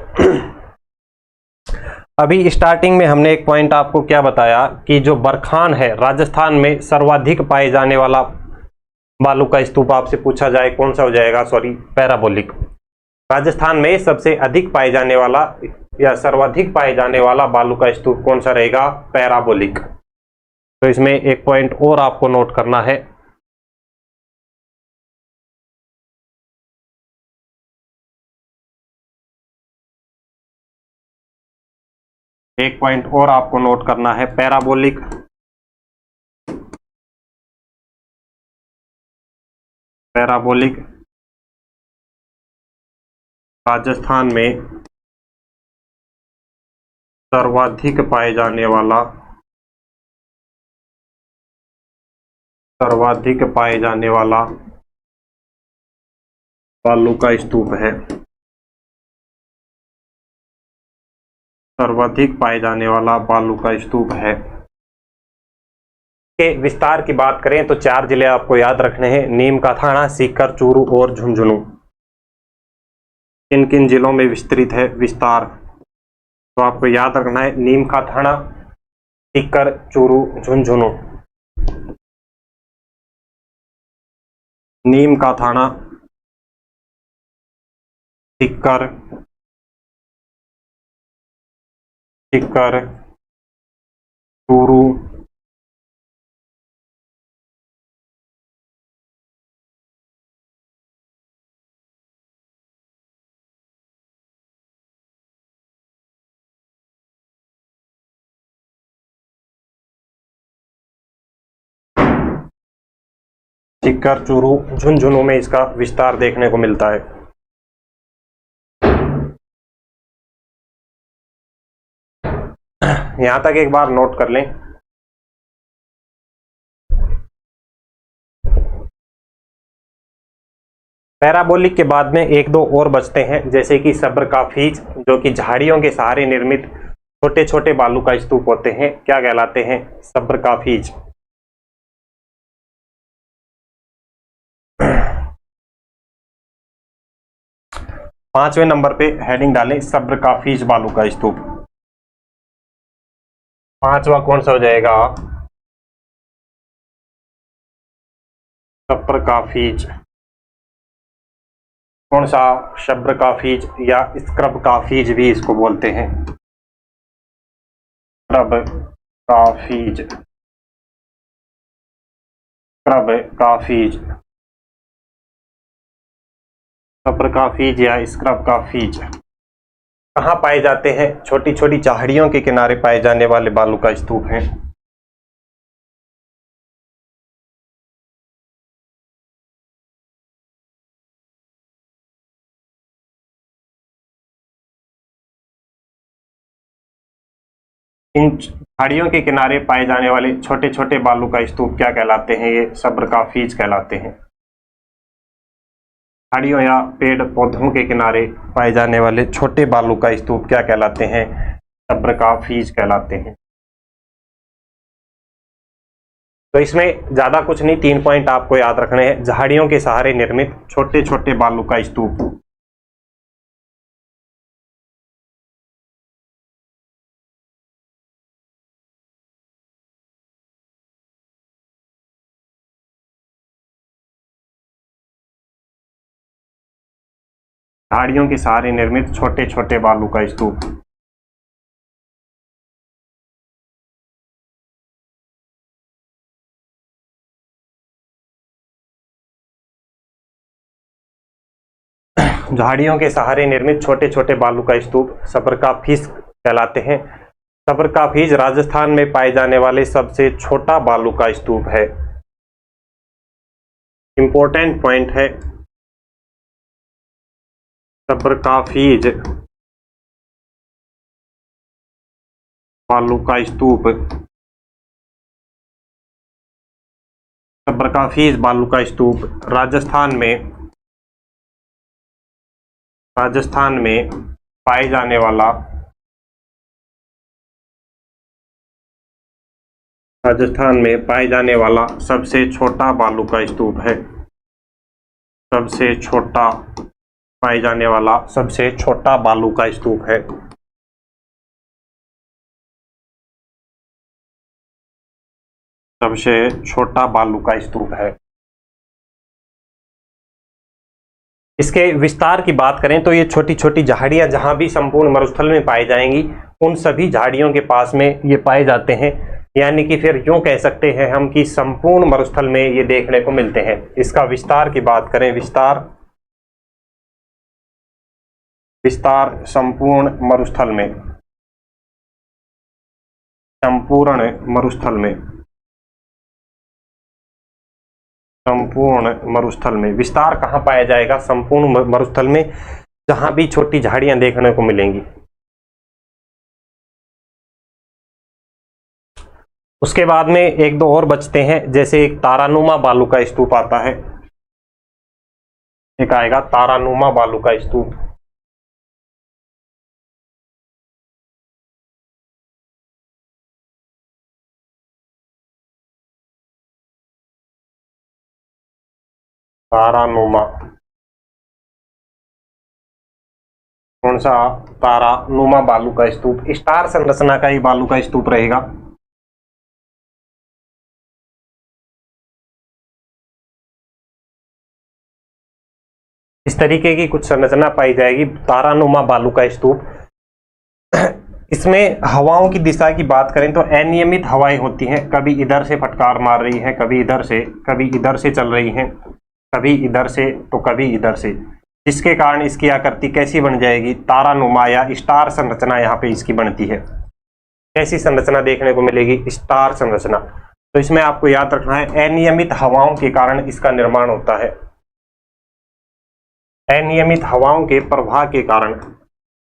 अभी स्टार्टिंग में हमने एक पॉइंट आपको क्या बताया कि जो बरखान है राजस्थान में सर्वाधिक पाए जाने वाला बालू का स्तूप आपसे पूछा जाए कौन सा हो जाएगा, सॉरी पैराबोलिक। राजस्थान में सबसे अधिक पाए जाने वाला या सर्वाधिक पाए जाने वाला बालू का स्तूप कौन सा रहेगा, पैराबोलिक। तो इसमें एक पॉइंट और आपको नोट करना है, एक पॉइंट और आपको नोट करना है, पैराबोलिक, पैराबोलिक राजस्थान में सर्वाधिक पाए जाने वाला, सर्वाधिक पाए जाने वाला बालू का स्तूप है, सर्वाधिक पाए जाने वाला बालू का स्तूप है। के विस्तार की बात करें तो 4 जिले आपको याद रखने हैं, नीम का थाना, सीकर, चूरू और झुंझुनू। किन किन जिलों में विस्तृत है विस्तार, तो आपको याद रखना है नीम का थाना, सीकर, चूरू, झुंझुनू। नीम का थाना, सीकर, सीकर, चूरू, सीकर, चूरू, झुंझुनू में इसका विस्तार देखने को मिलता है। यहां तक एक बार नोट कर लें, पैराबोलिक के बाद में एक दो और बचते हैं, जैसे कि सब्र का फीज, जो कि झाड़ियों के सहारे निर्मित छोटे छोटे बालू का स्तूप होते हैं, क्या कहलाते हैं, सब्र का फीज। पांचवें नंबर पे हेडिंग डालें सब्र का फीज बालू का स्तूप। पांचवा कौन सा हो जाएगा, सब्र का फीज। कौन सा, सब्र का फीज या स्क्रब का फीज भी इसको बोलते हैं, स्क्रब का फीज, स्क्रब का फीज, सब्र का फीज या स्क्रब का फीज। कहाँ पाए जाते हैं, छोटी छोटी झाड़ियों के किनारे पाए जाने वाले बालू का स्तूप हैं। इन झाड़ियों के किनारे पाए जाने वाले छोटे छोटे बालू का स्तूप क्या कहलाते हैं, ये सब्र का फीज कहलाते हैं। झाड़ियों या पेड़ पौधों के किनारे पाए जाने वाले छोटे बालू का स्तूप क्या कहलाते हैं, सब्र का फीज कहलाते हैं। तो इसमें ज्यादा कुछ नहीं, 3 पॉइंट आपको याद रखने हैं, झाड़ियों के सहारे निर्मित छोटे छोटे बालू का स्तूप, झाड़ियों के सहारे निर्मित छोटे छोटे बालू का स्तूप। झाड़ियों के सहारे निर्मित छोटे छोटे बालू का स्तूप सब्र का फीज कहलाते हैं। सब्र का फीज राजस्थान में पाए जाने वाले सबसे छोटा बालू का स्तूप है। इंपॉर्टेंट पॉइंट है, सब्र का फीज बालू का स्तूप सब्रकाफीज बालू का स्तूप राजस्थान में पाए जाने वाला सबसे छोटा बालू का स्तूप है। सबसे छोटा पाए जाने वाला सबसे छोटा बालू का स्तूप है। सबसे छोटा बालू का स्तूप है। इसके विस्तार की बात करें तो ये छोटी छोटी झाड़ियां जहां भी संपूर्ण मरुस्थल में पाई जाएंगी, उन सभी झाड़ियों के पास में ये पाए जाते हैं। यानी कि फिर यूं कह सकते हैं हम कि संपूर्ण मरुस्थल में ये देखने को मिलते हैं। इसका विस्तार की बात करें, विस्तार संपूर्ण मरुस्थल में विस्तार कहाँ पाया जाएगा? संपूर्ण मरुस्थल में, जहां भी छोटी झाड़ियां देखने को मिलेंगी। उसके बाद में एक दो और बचते हैं, जैसे एक तारानुमा बालू का स्तूप आता है। एक आएगा तारानुमा बालू का स्तूप। तारानुमा, कौन सा? तारानुमा बालू का स्तूप स्टार संरचना का ही बालू का स्तूप रहेगा। इस तरीके की कुछ संरचना पाई जाएगी तारानुमा बालू का स्तूप। इसमें हवाओं की दिशा की बात करें तो अनियमित हवाएं होती हैं, कभी इधर से फटकार मार रही हैं, कभी इधर से चल रही हैं, कभी इधर से तो कभी इधर से, जिसके कारण इसकी आकृति कैसी बन जाएगी? तारानुमा या स्टार संरचना यहाँ पे इसकी बनती है। कैसी संरचना देखने को मिलेगी? स्टार संरचना। तो इसमें आपको याद रखना है अनियमित हवाओं के कारण इसका निर्माण होता है। अनियमित हवाओं के प्रवाह के कारण,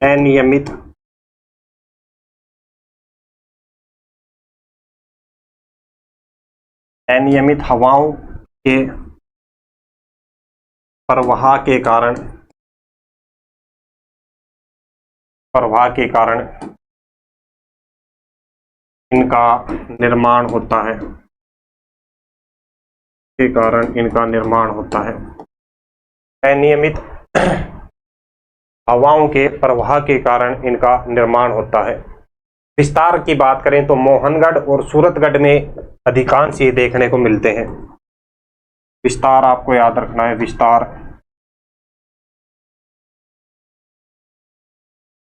अनियमित हवाओं के प्रवाह के कारण इनका निर्माण होता है। अनियमित हवाओं के प्रवाह के कारण इनका निर्माण होता है। विस्तार की बात करें तो मोहनगढ़ और सूरतगढ़ में अधिकांश ये देखने को मिलते हैं। विस्तार आपको याद रखना है। विस्तार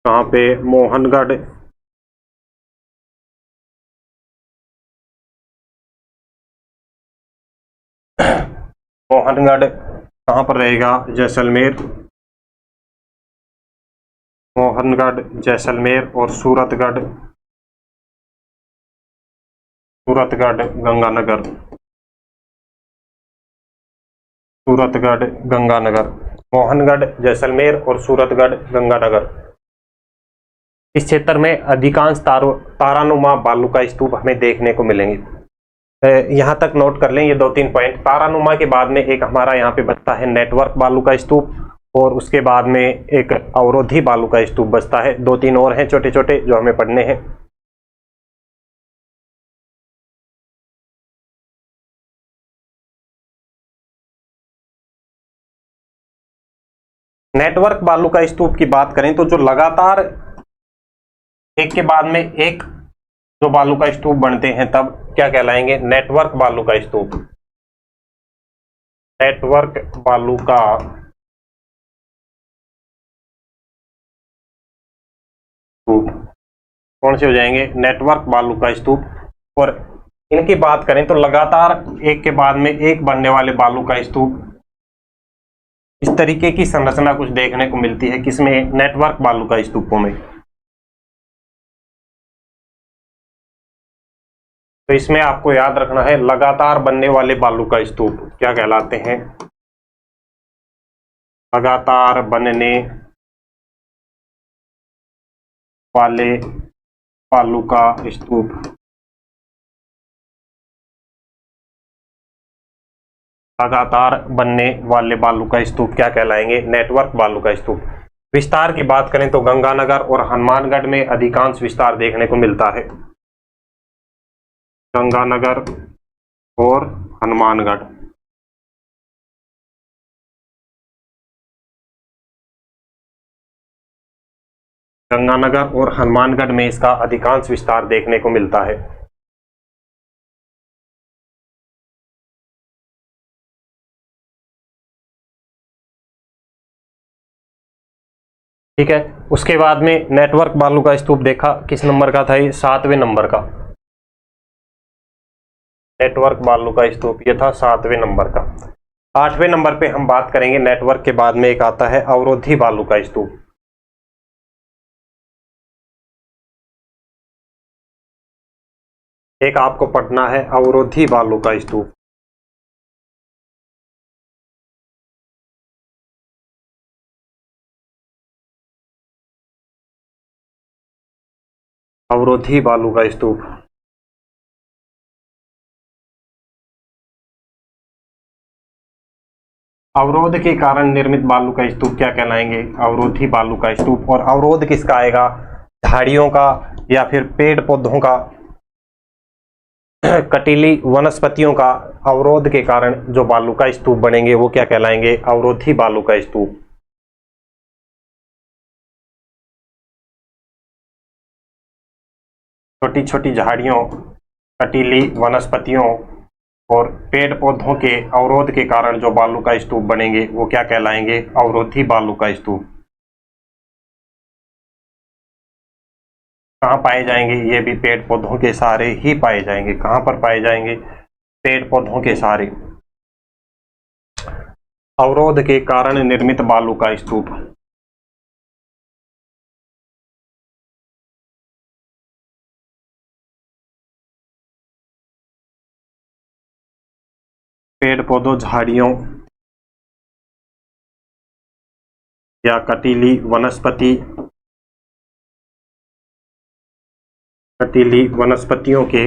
कहाँ पे? मोहनगढ़, कहाँ पर रहेगा? जैसलमेर। मोहनगढ़, जैसलमेर और सूरतगढ़ गंगानगर। मोहनगढ़, जैसलमेर और सूरतगढ़ गंगानगर। इस क्षेत्र में अधिकांश तारानुमा बालू का स्तूप हमें देखने को मिलेंगे। यहां तक नोट कर लें ये दो तीन पॉइंट। तारानुमा के बाद में एक हमारा यहाँ पे बचता है नेटवर्क बालू का स्तूप, और उसके बाद में एक अवरोधी बालू का स्तूप बचता है। दो तीन और हैं छोटे छोटे जो हमें पढ़ने हैं। नेटवर्क बालू का स्तूप की बात करें तो जो लगातार एक के बाद में एक जो बालू का स्तूप बनते हैं तब क्या कहलाएंगे? नेटवर्क बालू का स्तूप। नेटवर्क बालू का स्तूप कौन से हो जाएंगे? नेटवर्क बालू का स्तूप। और इनकी बात करें तो लगातार एक के बाद में एक बनने वाले बालू का स्तूप, इस तरीके की संरचना कुछ देखने को मिलती है किसमें? नेटवर्क बालू का स्तूपों में। तो इसमें आपको याद रखना है लगातार बनने वाले बालू का स्तूप क्या कहलाते हैं? लगातार बनने वाले बालू का स्तूप। लगातार बनने वाले बालू का स्तूप क्या कहलाएंगे? नेटवर्क बालू का स्तूप। विस्तार की बात करें तो गंगानगर और हनुमानगढ़ में अधिकांश विस्तार देखने को मिलता है। गंगानगर और हनुमानगढ़। गंगानगर और हनुमानगढ़ में इसका अधिकांश विस्तार देखने को मिलता है। ठीक है, उसके बाद में नेटवर्क बालू का स्तूप देखा, किस नंबर का था ये? 7वें नंबर का। नेटवर्क बालू का स्तूप ये था 7वें नंबर का। 8वें नंबर पे हम बात करेंगे नेटवर्क के बाद में एक आता है अवरोधी बालू का स्तूप। एक आपको पढ़ना है अवरोधी बालू का स्तूप। अवरोधी बालू का स्तूप। अवरोध के कारण निर्मित बालू का स्तूप क्या कहलाएंगे? अवरोधी बालू का स्तूप। और अवरोध किसका आएगा? झाड़ियों का या फिर पेड़ पौधों का, कटीली वनस्पतियों का अवरोध के कारण जो बालू का स्तूप बनेंगे वो क्या कहलाएंगे? अवरोधी बालू का स्तूप। छोटी छोटी झाड़ियों, कटीली वनस्पतियों और पेड़ पौधों के अवरोध के कारण जो बालू का स्तूप बनेंगे वो क्या कहलाएंगे? अवरोधी बालू का स्तूप। कहाँ पाए जाएंगे? ये भी पेड़ पौधों के सहारे ही पाए जाएंगे। कहाँ पर पाए जाएंगे? पेड़ पौधों के सहारे। अवरोध के कारण निर्मित बालू का स्तूप। पेड़ पौधों, झाड़ियों या कटीली वनस्पति, कटीली वनस्पतियों के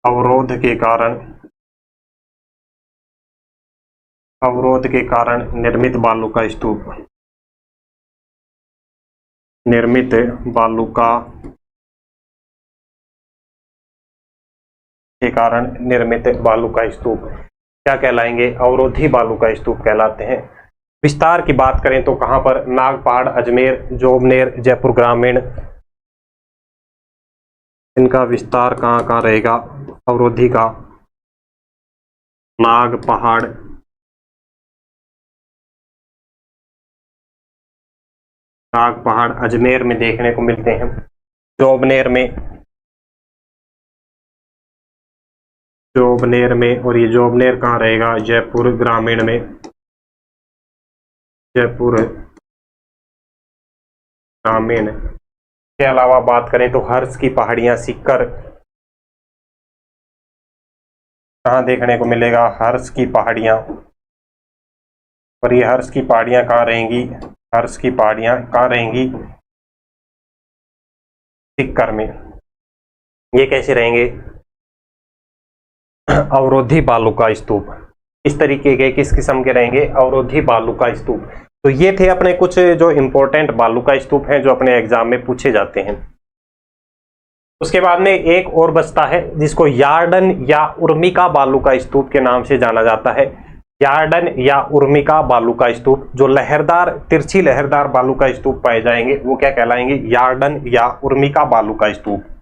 अवरोध के कारण, अवरोध के कारण निर्मित बालू का स्तूप। निर्मित बालू का के कारण निर्मित बालू का स्तूप क्या कहलाएंगे? अवरोधी बालू का स्तूप कहलाते हैं। विस्तार की बात करें तो कहां पर? नागपहाड़, अजमेर, जोबनेर, जयपुर ग्रामीण, इनका विस्तार कहां कहां रहेगा अवरोधी का? नागपहाड़, नागपहाड़ अजमेर में देखने को मिलते हैं। जोबनेर में, जोबनेर में, और ये जोबनेर कहाँ रहेगा? जयपुर ग्रामीण में। जयपुर ग्रामीण के अलावा बात करें तो हर्ष की पहाड़ियां, सीकर कहाँ देखने को मिलेगा? हर्ष की पहाड़ियां। और ये हर्ष की पहाड़ियां कहाँ रहेंगी? हर्ष की पहाड़ियां कहाँ रहेंगी? सीकर में। ये कैसे रहेंगे? अवरोधी बालू का स्तूप। इस तरीके के किस किस्म के रहेंगे? अवरोधी बालू का स्तूप। तो ये थे अपने कुछ जो इंपॉर्टेंट बालू का स्तूप हैं जो अपने एग्जाम में पूछे जाते हैं। उसके बाद में एक और बचता है जिसको यार्डन या उर्मिका बालू का स्तूप के नाम से जाना जाता है। यार्डन या उर्मिका बालू का स्तूप, जो लहरदार, तिरछी लहरदार बालू का स्तूप पाए जाएंगे वो क्या कहलाएंगे? यार्डन या उर्मिका बालू का स्तूप।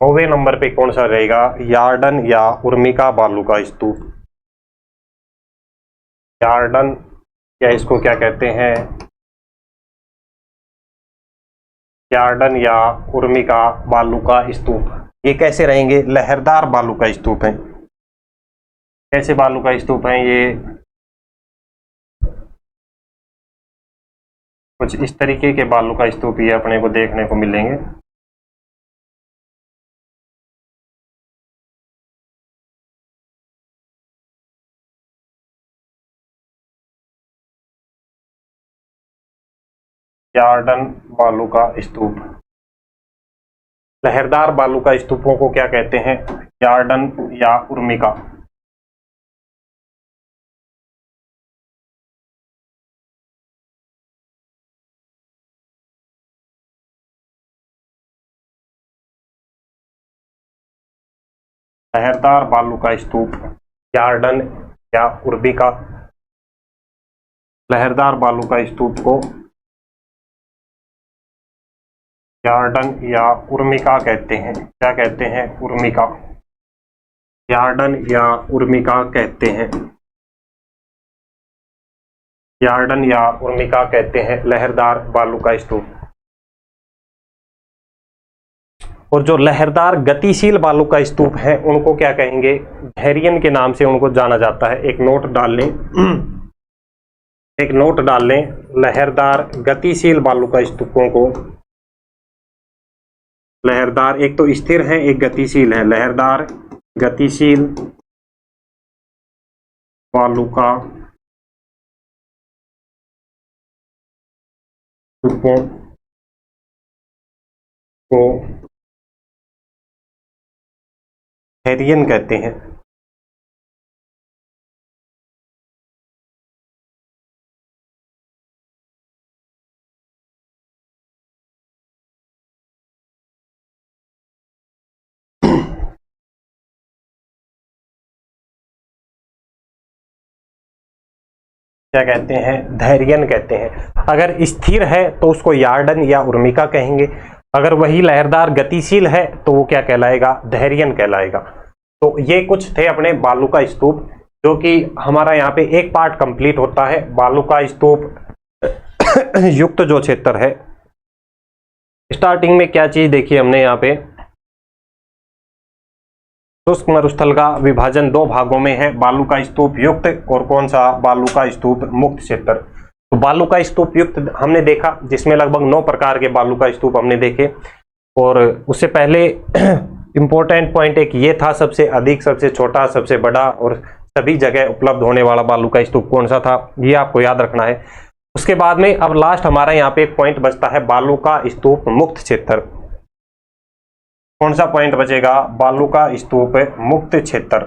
9वें नंबर पे कौन सा रहेगा? यार्डन या उर्मिका बालू का स्तूप। यार्डन या इसको क्या कहते हैं? यार्डन या उर्मिका बालू का स्तूप। ये कैसे रहेंगे? लहरदार बालू का स्तूप है। कैसे बालू का स्तूप है ये? कुछ इस तरीके के बालू का स्तूप ये अपने को देखने को मिलेंगे। यार्डन बालू का स्तूप। लहरदार बालू का स्तूपों को क्या कहते हैं? यार्डन या उर्मिका। लहरदार बालू का स्तूप यार्डन या उर्मिका। लहरदार बालू का स्तूप को यार्डन या उर्मिका कहते हैं। क्या कहते हैं? उर्मिका। यार्डन या उर्मिका कहते हैं। यार्डन या उर्मिका कहते हैं लहरदार बालू का स्तूप। और जो लहरदार गतिशील बालू का स्तूप है उनको क्या कहेंगे? धैर्यन के नाम से उनको जाना जाता है। एक नोट डाल लें, एक नोट डाल लें। लहरदार गतिशील बालू का स्तूपों को, लहरदार एक तो स्थिर है, एक गतिशील है। लहरदार गतिशील बालू का स्तूपों को धैर्यन कहते हैं। क्या कहते हैं? धैर्यन कहते हैं। अगर स्थिर है तो उसको यार्डन या उर्मिका कहेंगे। अगर वही लहरदार गतिशील है तो वो क्या कहलाएगा? धैर्यन कहलाएगा। तो ये कुछ थे अपने बालू का स्तूप, जो कि हमारा यहाँ पे एक पार्ट कंप्लीट होता है। बालू का स्तूप युक्त जो क्षेत्र है, स्टार्टिंग में क्या चीज देखी हमने यहाँ पे? शुष्क मरुस्थल का विभाजन दो भागों में है, बालू का स्तूप युक्त और कौन सा? बालू का स्तूप मुक्त क्षेत्र। तो बालू का स्तूप युक्त हमने देखा, जिसमें लगभग 9 प्रकार के बालू का स्तूप हमने देखे। और उससे पहले इंपॉर्टेंट पॉइंट एक ये था, सबसे अधिक, सबसे छोटा, सबसे बड़ा और सभी जगह उपलब्ध होने वाला बालू का स्तूप कौन सा था, ये आपको याद रखना है। उसके बाद में अब लास्ट हमारा यहाँ पे एक पॉइंट बचता है, बालू का स्तूप मुक्त क्षेत्र। कौन सा पॉइंट बचेगा? बालू का स्तूप मुक्त क्षेत्र।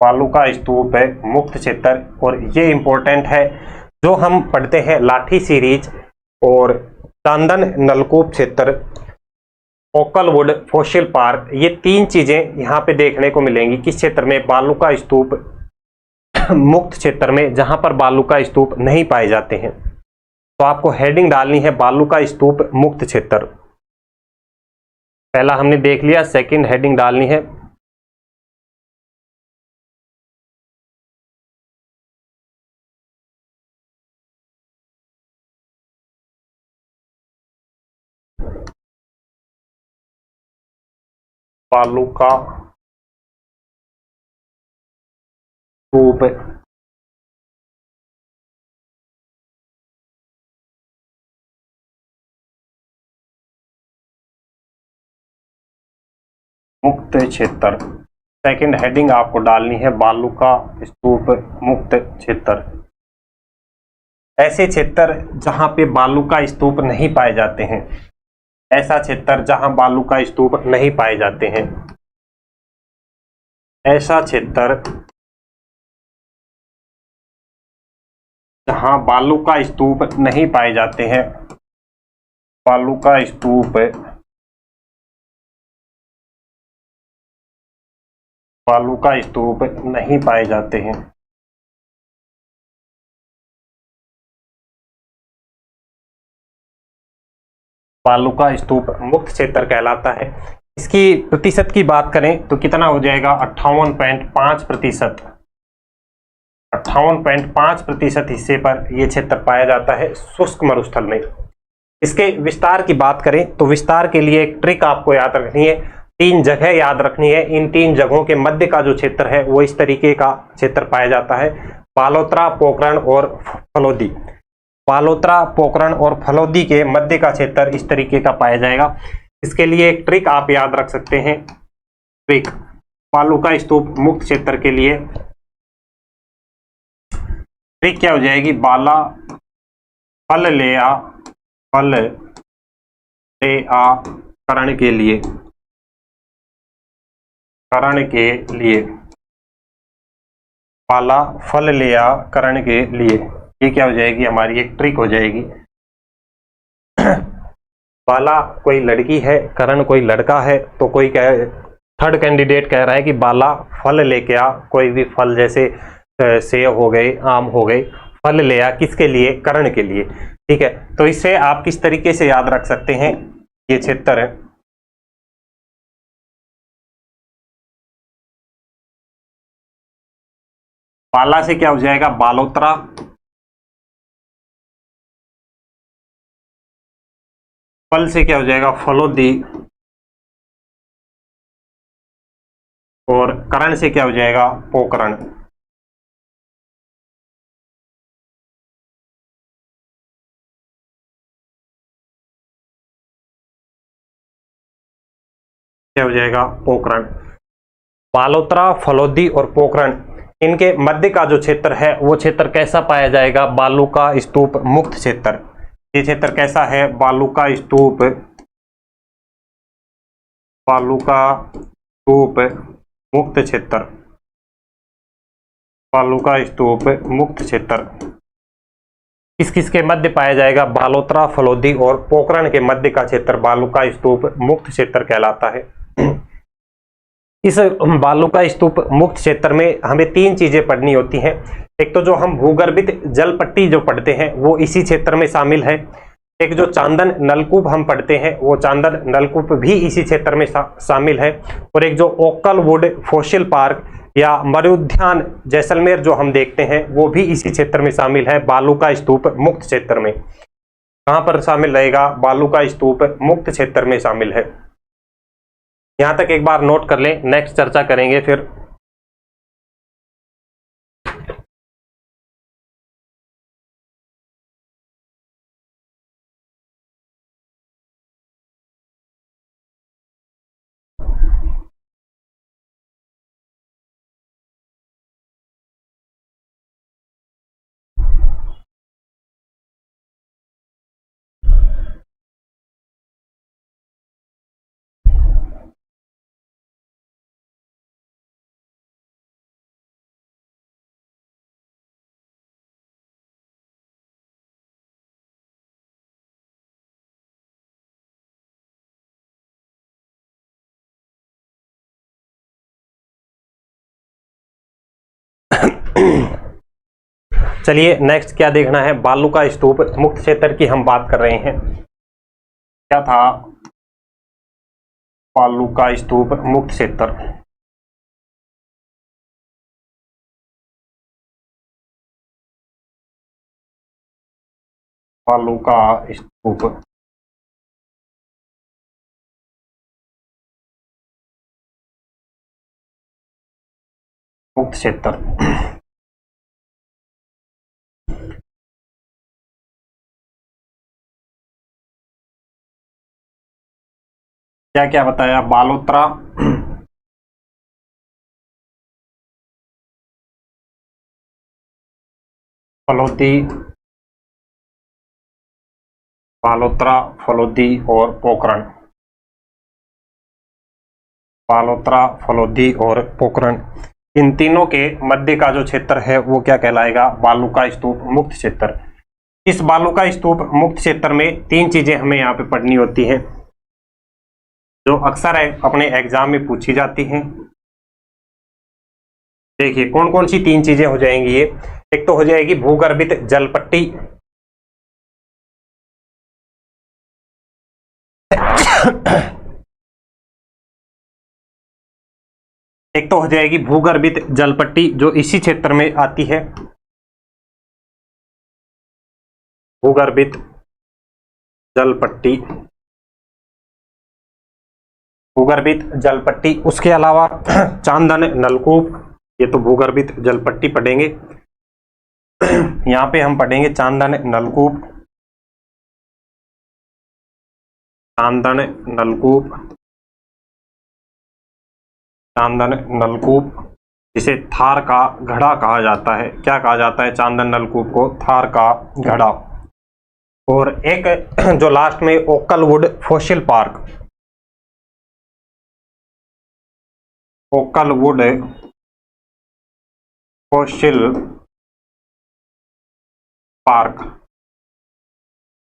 बालू का स्तूप मुक्त क्षेत्र। और ये इंपॉर्टेंट है, जो हम पढ़ते हैं लाठी सीरीज और चांदन नलकूप क्षेत्र, ओकलवुड फॉसिल पार्क, ये 3 चीजें यहाँ पे देखने को मिलेंगी। किस क्षेत्र में? बालू का स्तूप मुक्त क्षेत्र में, जहां पर बालू का स्तूप नहीं पाए जाते हैं। तो आपको हेडिंग डालनी है बालू का स्तूप मुक्त क्षेत्र। पहला हमने देख लिया, सेकंड हेडिंग डालनी है बालू का स्तूप मुक्त क्षेत्र। सेकंड हेडिंग आपको डालनी है बालू का स्तूप मुक्त क्षेत्र। ऐसे क्षेत्र जहां पे बालू का स्तूप नहीं पाए जाते हैं, ऐसा क्षेत्र जहां बालू का स्तूप नहीं पाए जाते हैं, ऐसा क्षेत्र जहां बालू का स्तूप नहीं पाए जाते हैं, बालू का स्तूप, बालू का स्तूप नहीं पाए जाते हैं। बालू का स्तूप मुक्त क्षेत्र कहलाता है। इसकी प्रतिशत की बात करें तो कितना हो जाएगा? 58.5%। 58.5% हिस्से पर यह क्षेत्र पाया जाता है शुष्क मरुस्थल में। इसके विस्तार की बात करें तो विस्तार के लिए एक ट्रिक आपको याद रखनी है, 3 जगह याद रखनी है। इन 3 जगहों के मध्य का जो क्षेत्र है वो इस तरीके का क्षेत्र पाया जाता है, बालोतरा, पोखरण और फलोदी। बालोतरा, पोखरण और फलोदी के मध्य का क्षेत्र इस तरीके का पाया जाएगा। इसके लिए एक ट्रिक आप याद रख सकते हैं। ट्रिक बालू का स्तूप मुक्त क्षेत्र के लिए ट्रिक क्या हो जाएगी? बाला फल ले आ करण के लिए, करण के लिए, पाला फल ले आ करण के लिए, ये क्या हो जाएगी, हमारी एक ट्रिक हो जाएगी। बाला कोई लड़की है, करण कोई लड़का है, तो कोई थर्ड कैंडिडेट कह रहा है कि बाला फल लेके आ, कोई भी फल जैसे सेब हो गए, आम हो गए, फल ले आ, किसके लिए, करण के लिए। ठीक है, तो इसे आप किस तरीके से याद रख सकते हैं, ये क्षेत्र है, बाला से क्या हो जाएगा, बालोत्रा, फल से क्या हो जाएगा, फलोदी, और करण से क्या हो जाएगा, पोकरण। क्या हो जाएगा, पोकरण। बालोत्रा, फलोदी और पोकरण, इनके मध्य का जो क्षेत्र है वो क्षेत्र कैसा पाया जाएगा, बालू का स्तूप मुक्त क्षेत्र। ये क्षेत्र कैसा है, बालू का स्तूप, बालू का स्तूप मुक्त क्षेत्र, बालू का स्तूप मुक्त क्षेत्र किस किस के मध्य पाया जाएगा, बालोत्रा, फलोदी और पोकरण के मध्य का क्षेत्र बालू का स्तूप मुक्त क्षेत्र कहलाता है। इस बालू का स्तूप मुक्त क्षेत्र में हमें तीन चीजें पढ़नी होती हैं। एक तो जो हम भूगर्भित जल पट्टी जो पढ़ते हैं वो इसी क्षेत्र में शामिल है। एक जो चांदन नलकूप हम पढ़ते हैं वो चांदन नलकूप भी इसी क्षेत्र में शामिल है। और एक जो ओक्कल वुड फॉसिल पार्क या मरुद्यान जैसलमेर जो हम देखते हैं वो भी इसी क्षेत्र में शामिल है, बालू का स्तूप मुक्त क्षेत्र में। कहां पर शामिल रहेगा, बालू का स्तूप मुक्त क्षेत्र में शामिल है। यहां तक एक बार नोट कर लें, नेक्स्ट चर्चा करेंगे फिर। चलिए नेक्स्ट क्या देखना है, बालू का स्तूप मुक्त क्षेत्र की हम बात कर रहे हैं। क्या था, बालू का स्तूप मुक्त क्षेत्र, बालू का स्तूप मुक्त क्षेत्र। क्या क्या बताया, बालोत्रा, फलोदी, बालोत्रा, फलोदी और पोकरण, बालोत्रा, फलोदी और पोकरण, इन तीनों के मध्य का जो क्षेत्र है वो क्या कहलाएगा, बालू का स्तूप मुक्त क्षेत्र। इस बालू का स्तूप मुक्त क्षेत्र में तीन चीजें हमें यहाँ पे पढ़नी होती हैं जो अक्सर अपने एग्जाम में पूछी जाती हैं। देखिए कौन कौन सी तीन चीजें हो जाएंगी ये। एक तो हो जाएगी भूगर्भित जल पट्टी, एक तो हो जाएगी भूगर्भित जल पट्टी जो इसी क्षेत्र में आती है, भूगर्भित जल पट्टी, भूगर्भित जल पट्टी। उसके अलावा चांदन नलकूप, ये तो भूगर्भित जल पट्टी पढ़ेंगे। यहां पे हम पढ़ेंगे चांदन नलकूप, चांदन नलकूप, चांदन नलकूप जिसे थार का घड़ा कहा जाता है। क्या कहा जाता है चांदन नलकूप को, थार का घड़ा। और एक जो लास्ट में ओकलवुड फॉसिल पार्क, ओकलवुड फॉसिल पार्क,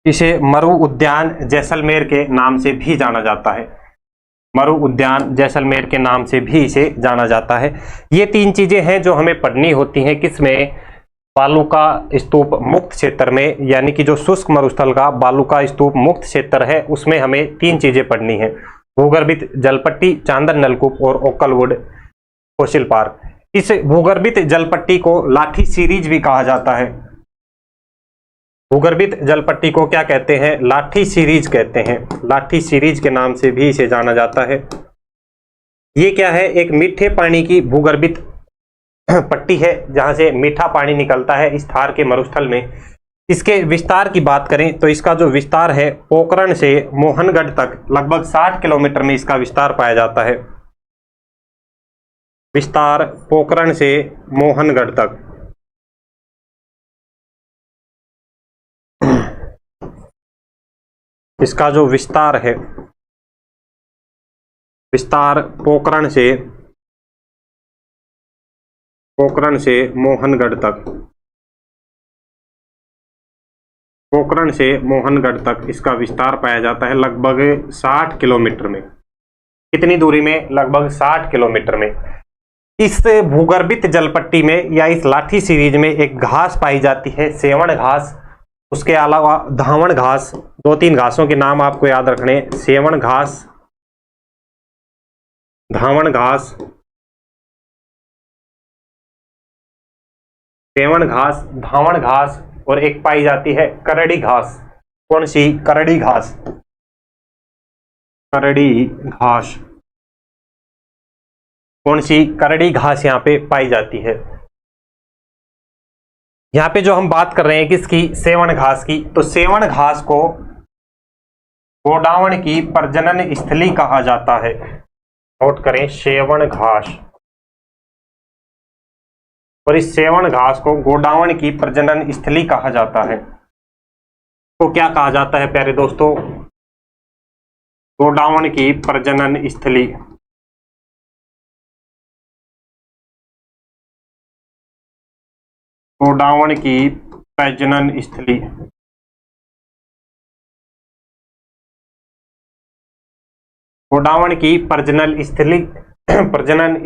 इसे मरु उद्यान जैसलमेर के नाम से भी जाना जाता है। मरु उद्यान जैसलमेर के नाम से भी इसे जाना जाता है। ये तीन चीजें हैं जो हमें पढ़नी होती हैं, किसमें, बालू का स्तूप मुक्त क्षेत्र में, यानी कि जो शुष्क मरुस्थल का बालू का स्तूप मुक्त क्षेत्र है उसमें हमें तीन चीजें पढ़नी है, भूगर्भित जलपट्टी, चांदन नलकूप और ओकलवुड फॉसिल पार्क। इस भूगर्भित जलपट्टी को लाठी सीरीज भी कहा जाता है। भूगर्भित जलपट्टी को क्या कहते हैं, लाठी सीरीज कहते हैं। लाठी सीरीज के नाम से भी इसे जाना जाता है। ये क्या है, एक मीठे पानी की भूगर्भित पट्टी है जहां से मीठा पानी निकलता है इस थार के मरुस्थल में। इसके विस्तार की बात करें तो इसका जो विस्तार है पोखरण से मोहनगढ़ तक लगभग 60 किलोमीटर में इसका विस्तार पाया जाता है। विस्तार पोखरण से मोहनगढ़ तक। इसका जो विस्तार है, विस्तार पोखरण से मोहनगढ़ तक, पोखरण से मोहनगढ़ तक इसका विस्तार पाया जाता है लगभग 60 किलोमीटर में। कितनी दूरी में, लगभग 60 किलोमीटर में। इस भूगर्भित जलपट्टी में या इस लाठी सीरीज में एक घास पाई जाती है, सेवण घास। उसके अलावा धावण घास, दो तीन घासों के नाम आपको याद रखने, सेवण घास, धावण घास, सेवण घास, धावण घास, और एक पाई जाती है करड़ी घास। कौन सी, करड़ी घास। करड़ी घास, कौन सी, करड़ी घास यहाँ पे पाई जाती है। यहाँ पे जो हम बात कर रहे हैं किसकी, सेवण घास की, तो सेवण घास को गोडावण की प्रजनन स्थली कहा जाता है। नोट करें, सेवण घास। और इस सेवण घास को गोडावण की प्रजनन स्थली कहा जाता है। तो क्या कहा जाता है प्यारे दोस्तों, गोडावण की प्रजनन स्थली। गोडावण की प्रजनन स्थली। गोडावण की प्रजनन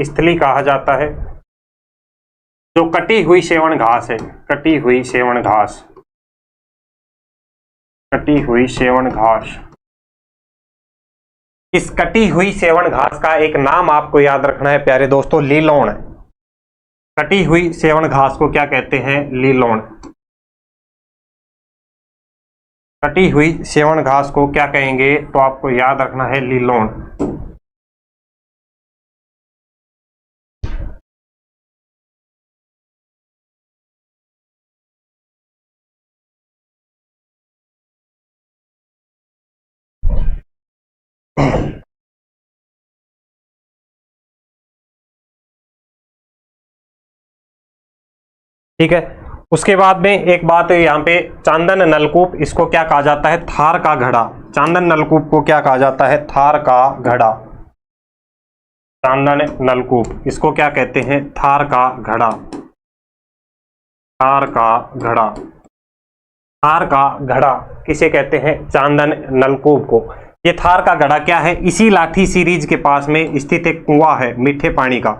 स्थली कहा जाता है। जो कटी हुई सेवण घास है, कटी हुई सेवण घास, कटी हुई सेवण घास। इस कटी हुई सेवण घास का एक नाम आपको याद रखना है प्यारे दोस्तों, लीलोण। कटी हुई सेवण घास को क्या कहते हैं, लीलोण। कटी हुई सेवण घास को क्या कहेंगे, तो आपको याद रखना है लीलोण। ठीक है। उसके बाद में एक बात है यहाँ पे, चांदन नलकूप, इसको क्या कहा जाता है, थार का घड़ा। चांदन नलकूप को क्या कहा जाता है, थार का घड़ा। चांदन नलकूप, इसको क्या कहते हैं, थार का घड़ा। थार का घड़ा। थार का घड़ा किसे कहते हैं, चांदन नलकूप को। ये थार का घड़ा क्या है, इसी लाठी सीरीज के पास में स्थित एक कुआं है मीठे पानी का।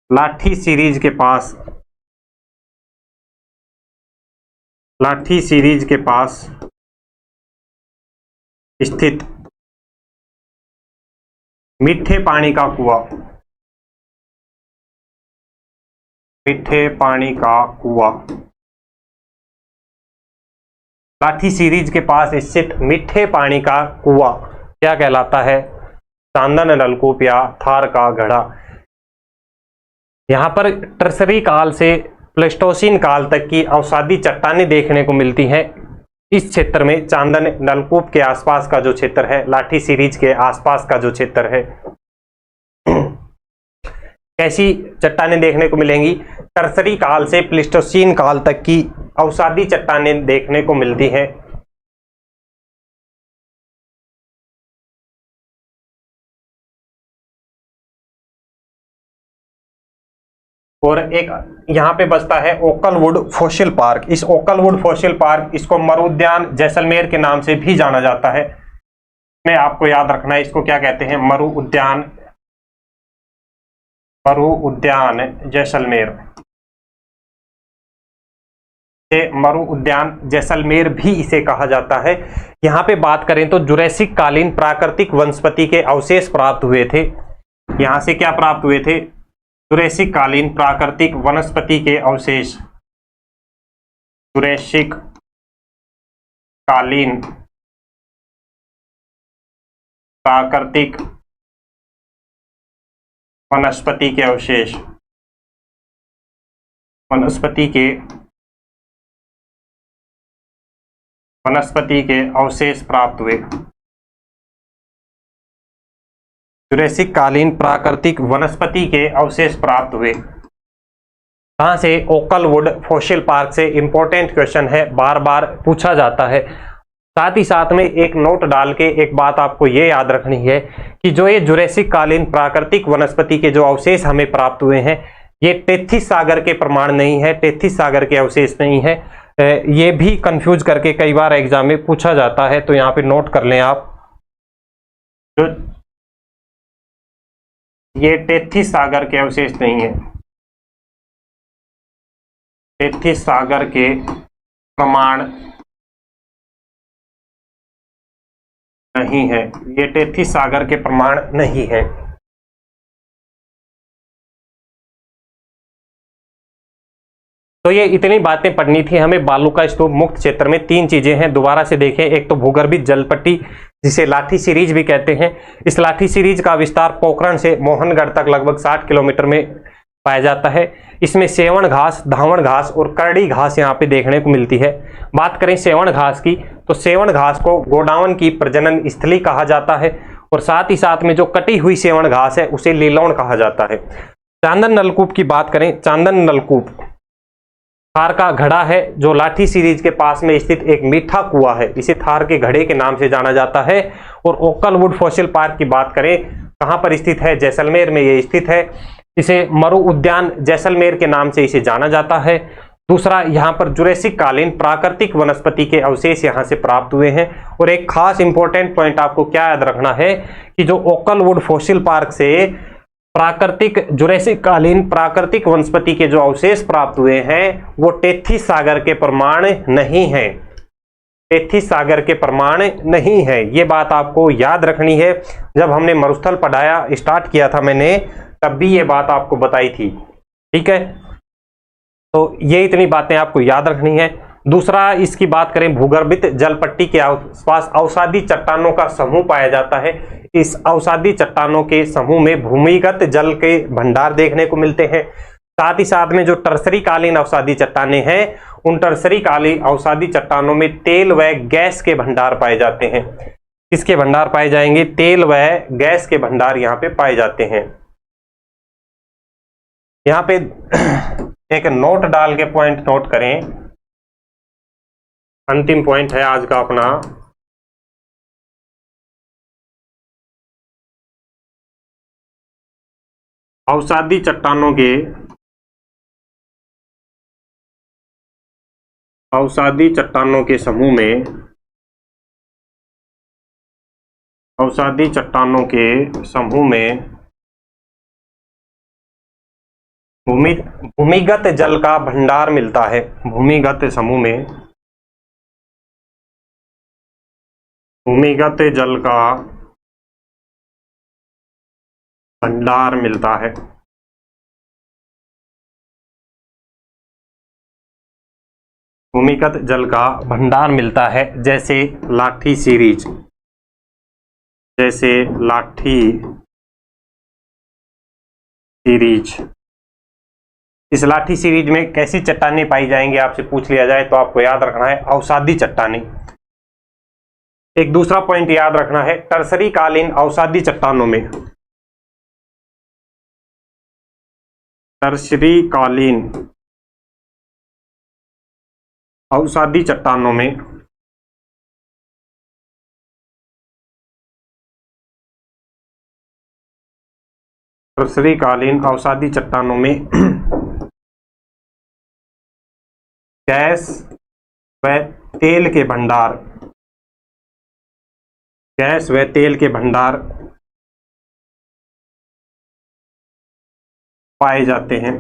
लाठी सीरीज के पास, लाठी सीरीज के पास स्थित मीठे पानी का कुआं। मीठे पानी का कुआं। लाठी सीरीज के पास स्थित मीठे पानी का कुआं क्या कहलाता है, चांदन नलकूप या थार का घड़ा। यहां पर टर्सरी काल से प्लेस्टोसीन काल तक की अवसादी चट्टानें देखने को मिलती हैं। इस क्षेत्र में चांदन नलकूप के आसपास का जो क्षेत्र है, लाठी सीरीज के आसपास का जो क्षेत्र है, कैसी चट्टानें देखने को मिलेंगी? टर्सरी काल से प्लीस्टोसीन काल तक की अवसादी चट्टानें देखने को मिलती हैं। और एक यहाँ पे बचता है ओकलवुड फॉसिल पार्क। इस ओकलवुड फॉसिल पार्क, इसको मरु उद्यान जैसलमेर के नाम से भी जाना जाता है। में आपको याद रखना है, इसको क्या कहते हैं? मरु उद्यान जैसलमेर। मरु उद्यान जैसलमेर भी इसे कहा जाता है। यहाँ पे बात करें तो जुरैसिक कालीन प्राकृतिक वनस्पति के अवशेष प्राप्त हुए थे। यहाँ से क्या प्राप्त हुए थे? जुरैसिक कालीन प्राकृतिक वनस्पति के अवशेष। जुरैसिक कालीन प्राकृतिक वनस्पति के अवशेष, वनस्पति के अवशेष प्राप्त हुए। जुरैसिक कालीन प्राकृतिक वनस्पति के अवशेष प्राप्त हुए। कहां से? ओकलवुड फॉसिल पार्क से। इंपॉर्टेंट क्वेश्चन है, बार बार पूछा जाता है। साथ ही साथ में एक नोट डाल के एक बात आपको ये याद रखनी है कि जो ये जुरैसिक कालीन प्राकृतिक वनस्पति के जो अवशेष हमें प्राप्त हुए हैं, ये टेथिस सागर के प्रमाण नहीं है, टेथिस सागर के अवशेष नहीं है। ये भी कंफ्यूज करके कई बार एग्जाम में पूछा जाता है, तो यहाँ पे नोट कर लें आप। जो ये टेथिस सागर के अवशेष नहीं है, टेथिस सागर के प्रमाण नहीं है, ये टेथिस सागर के प्रमाण नहीं है। तो ये इतनी बातें पढ़नी थी हमें। बालूका स्तूप मुक्त क्षेत्र में 3 चीजें हैं, दोबारा से देखें। एक तो भूगर्भित जलपट्टी, जिसे लाठी सीरीज भी कहते हैं। इस लाठी सीरीज का विस्तार पोखरण से मोहनगढ़ तक लगभग 60 किलोमीटर में पाया जाता है। इसमें सेवण घास, धावण घास और करड़ी घास यहाँ पे देखने को मिलती है। बात करें सेवण घास की, तो सेवण घास को गोडावन की प्रजनन स्थली कहा जाता है, और साथ ही साथ में जो कटी हुई सेवण घास है उसे लीलौन कहा जाता है। चांदन नलकूप की बात करें, चांदन नलकूप थार का घड़ा है, जो लाठी सीरीज के पास में स्थित एक मीठा कुआं है, इसे थार के घड़े के नाम से जाना जाता है। और ओकलवुड फॉसिल पार्क की बात करें, कहां पर स्थित है? जैसलमेर में ये स्थित है। इसे मरु उद्यान जैसलमेर के नाम से इसे जाना जाता है। दूसरा, यहाँ पर जुरैसिक कालीन प्राकृतिक वनस्पति के अवशेष यहाँ से प्राप्त हुए हैं। और एक खास इंपॉर्टेंट पॉइंट आपको क्या याद रखना है कि जो ओकलवुड फॉसिल पार्क से प्राकृतिक जुरैसिक कालीन प्राकृतिक वनस्पति के जो अवशेष प्राप्त हुए हैं, वो टेथिस सागर के प्रमाण नहीं है, टेथिस सागर के प्रमाण नहीं है। ये बात आपको याद रखनी है। जब हमने मरुस्थल पढ़ाया स्टार्ट किया था मैंने, तब भी ये बात आपको बताई थी। ठीक है, तो ये इतनी बातें आपको याद रखनी है। दूसरा, इसकी बात करें, भूगर्भित जलपट्टी के आसपास अवसादी चट्टानों का समूह पाया जाता है। इस अवसादी चट्टानों के समूह में भूमिगत जल के भंडार देखने को मिलते हैं। साथ ही साथ में जो टर्सरी कालीन अवसादी चट्टानें हैं, उन टर्सरी कालीन अवसादी चट्टानों में तेल व गैस के भंडार पाए जाते हैं। किसके भंडार पाए जाएंगे? तेल व गैस के भंडार यहाँ पे पाए जाते हैं। यहाँ पे एक नोट डाल के पॉइंट नोट करें। अंतिम पॉइंट है आज का अपना, अवसादी चट्टानों के समूह में, अवसादी चट्टानों के समूह में भूमिगत जल का भंडार मिलता है। भूमिगत समूह में भूमिगत जल का भंडार मिलता है। भूमिगत जल का भंडार मिलता है, जैसे लाठी सीरीज, जैसे लाठी सीरीज। इस लाठी सीरीज में कैसी चट्टानें पाई जाएंगी आपसे पूछ लिया जाए तो आपको याद रखना है अवसादी चट्टानें। एक दूसरा पॉइंट याद रखना है, टर्सरी कालीन अवसादी चट्टानों में टर्शरीकालीन अवसादी चट्टानों में टर्शरीकालीन अवसादी चट्टानों में गैस व तेल के भंडार, गैस व तेल के भंडार पाए जाते हैं।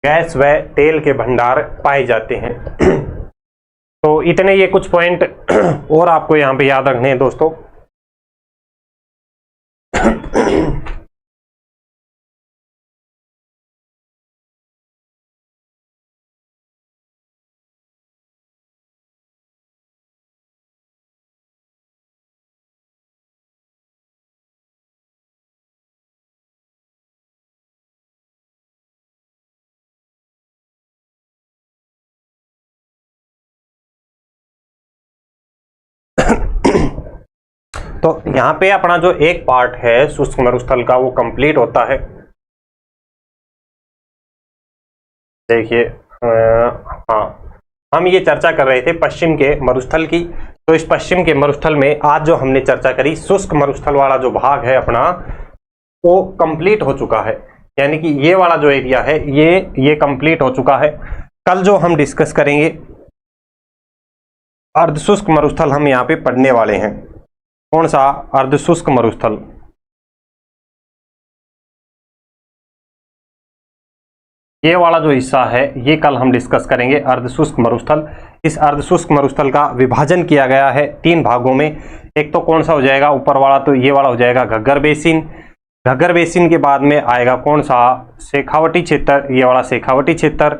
गैस व तेल के भंडार पाए जाते हैं। तो इतने ये कुछ पॉइंट और आपको यहां पे याद रखने हैं दोस्तों। तो यहां पे अपना जो एक पार्ट है शुष्क मरुस्थल का वो कंप्लीट होता है। देखिए हाँ, हम ये चर्चा कर रहे थे पश्चिम के मरुस्थल की। तो इस पश्चिम के मरुस्थल में आज जो हमने चर्चा करी, शुष्क मरुस्थल वाला जो भाग है अपना वो कंप्लीट हो चुका है, यानी कि ये वाला जो एरिया है ये कंप्लीट हो चुका है। कल जो हम डिस्कस करेंगे अर्धशुष्क मरुस्थल हम यहाँ पे पढ़ने वाले हैं। कौन सा? अर्धशुष्क मरुस्थल। ये वाला जो हिस्सा है ये कल हम डिस्कस करेंगे, अर्धशुष्क मरुस्थल। इस अर्धशुष्क मरुस्थल का विभाजन किया गया है 3 भागों में। एक तो कौन सा हो जाएगा ऊपर वाला, तो ये वाला हो जाएगा घग्गर बेसिन। घग्गर बेसिन के बाद में आएगा कौन सा? शेखावटी क्षेत्र, ये वाला शेखावटी क्षेत्र।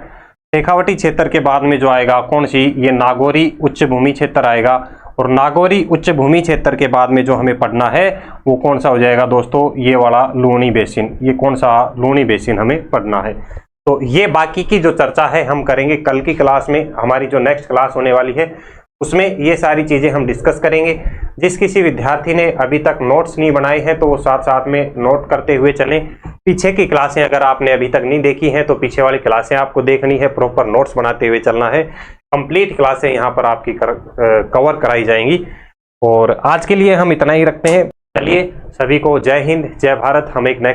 शेखावटी क्षेत्र के बाद में जो आएगा कौन सी? ये नागौरी उच्च भूमि क्षेत्र आएगा। और नागौरी उच्च भूमि क्षेत्र के बाद में जो हमें पढ़ना है वो कौन सा हो जाएगा दोस्तों? ये वाला लूणी बेसिन। ये कौन सा? लूणी बेसिन हमें पढ़ना है। तो ये बाकी की जो चर्चा है हम करेंगे कल की क्लास में। हमारी जो नेक्स्ट क्लास होने वाली है उसमें ये सारी चीजें हम डिस्कस करेंगे। जिस किसी विद्यार्थी ने अभी तक नोट्स नहीं बनाए हैं तो वो साथ साथ में नोट करते हुए चलें। पीछे की क्लासें अगर आपने अभी तक नहीं देखी हैं तो पीछे वाली क्लासें आपको देखनी है, प्रॉपर नोट्स बनाते हुए चलना है। कंप्लीट क्लासें यहाँ पर आपकी कवर कराई जाएंगी। और आज के लिए हम इतना ही रखते हैं। चलिए सभी को जय हिंद, जय भारत। हम एक नेक्स्ट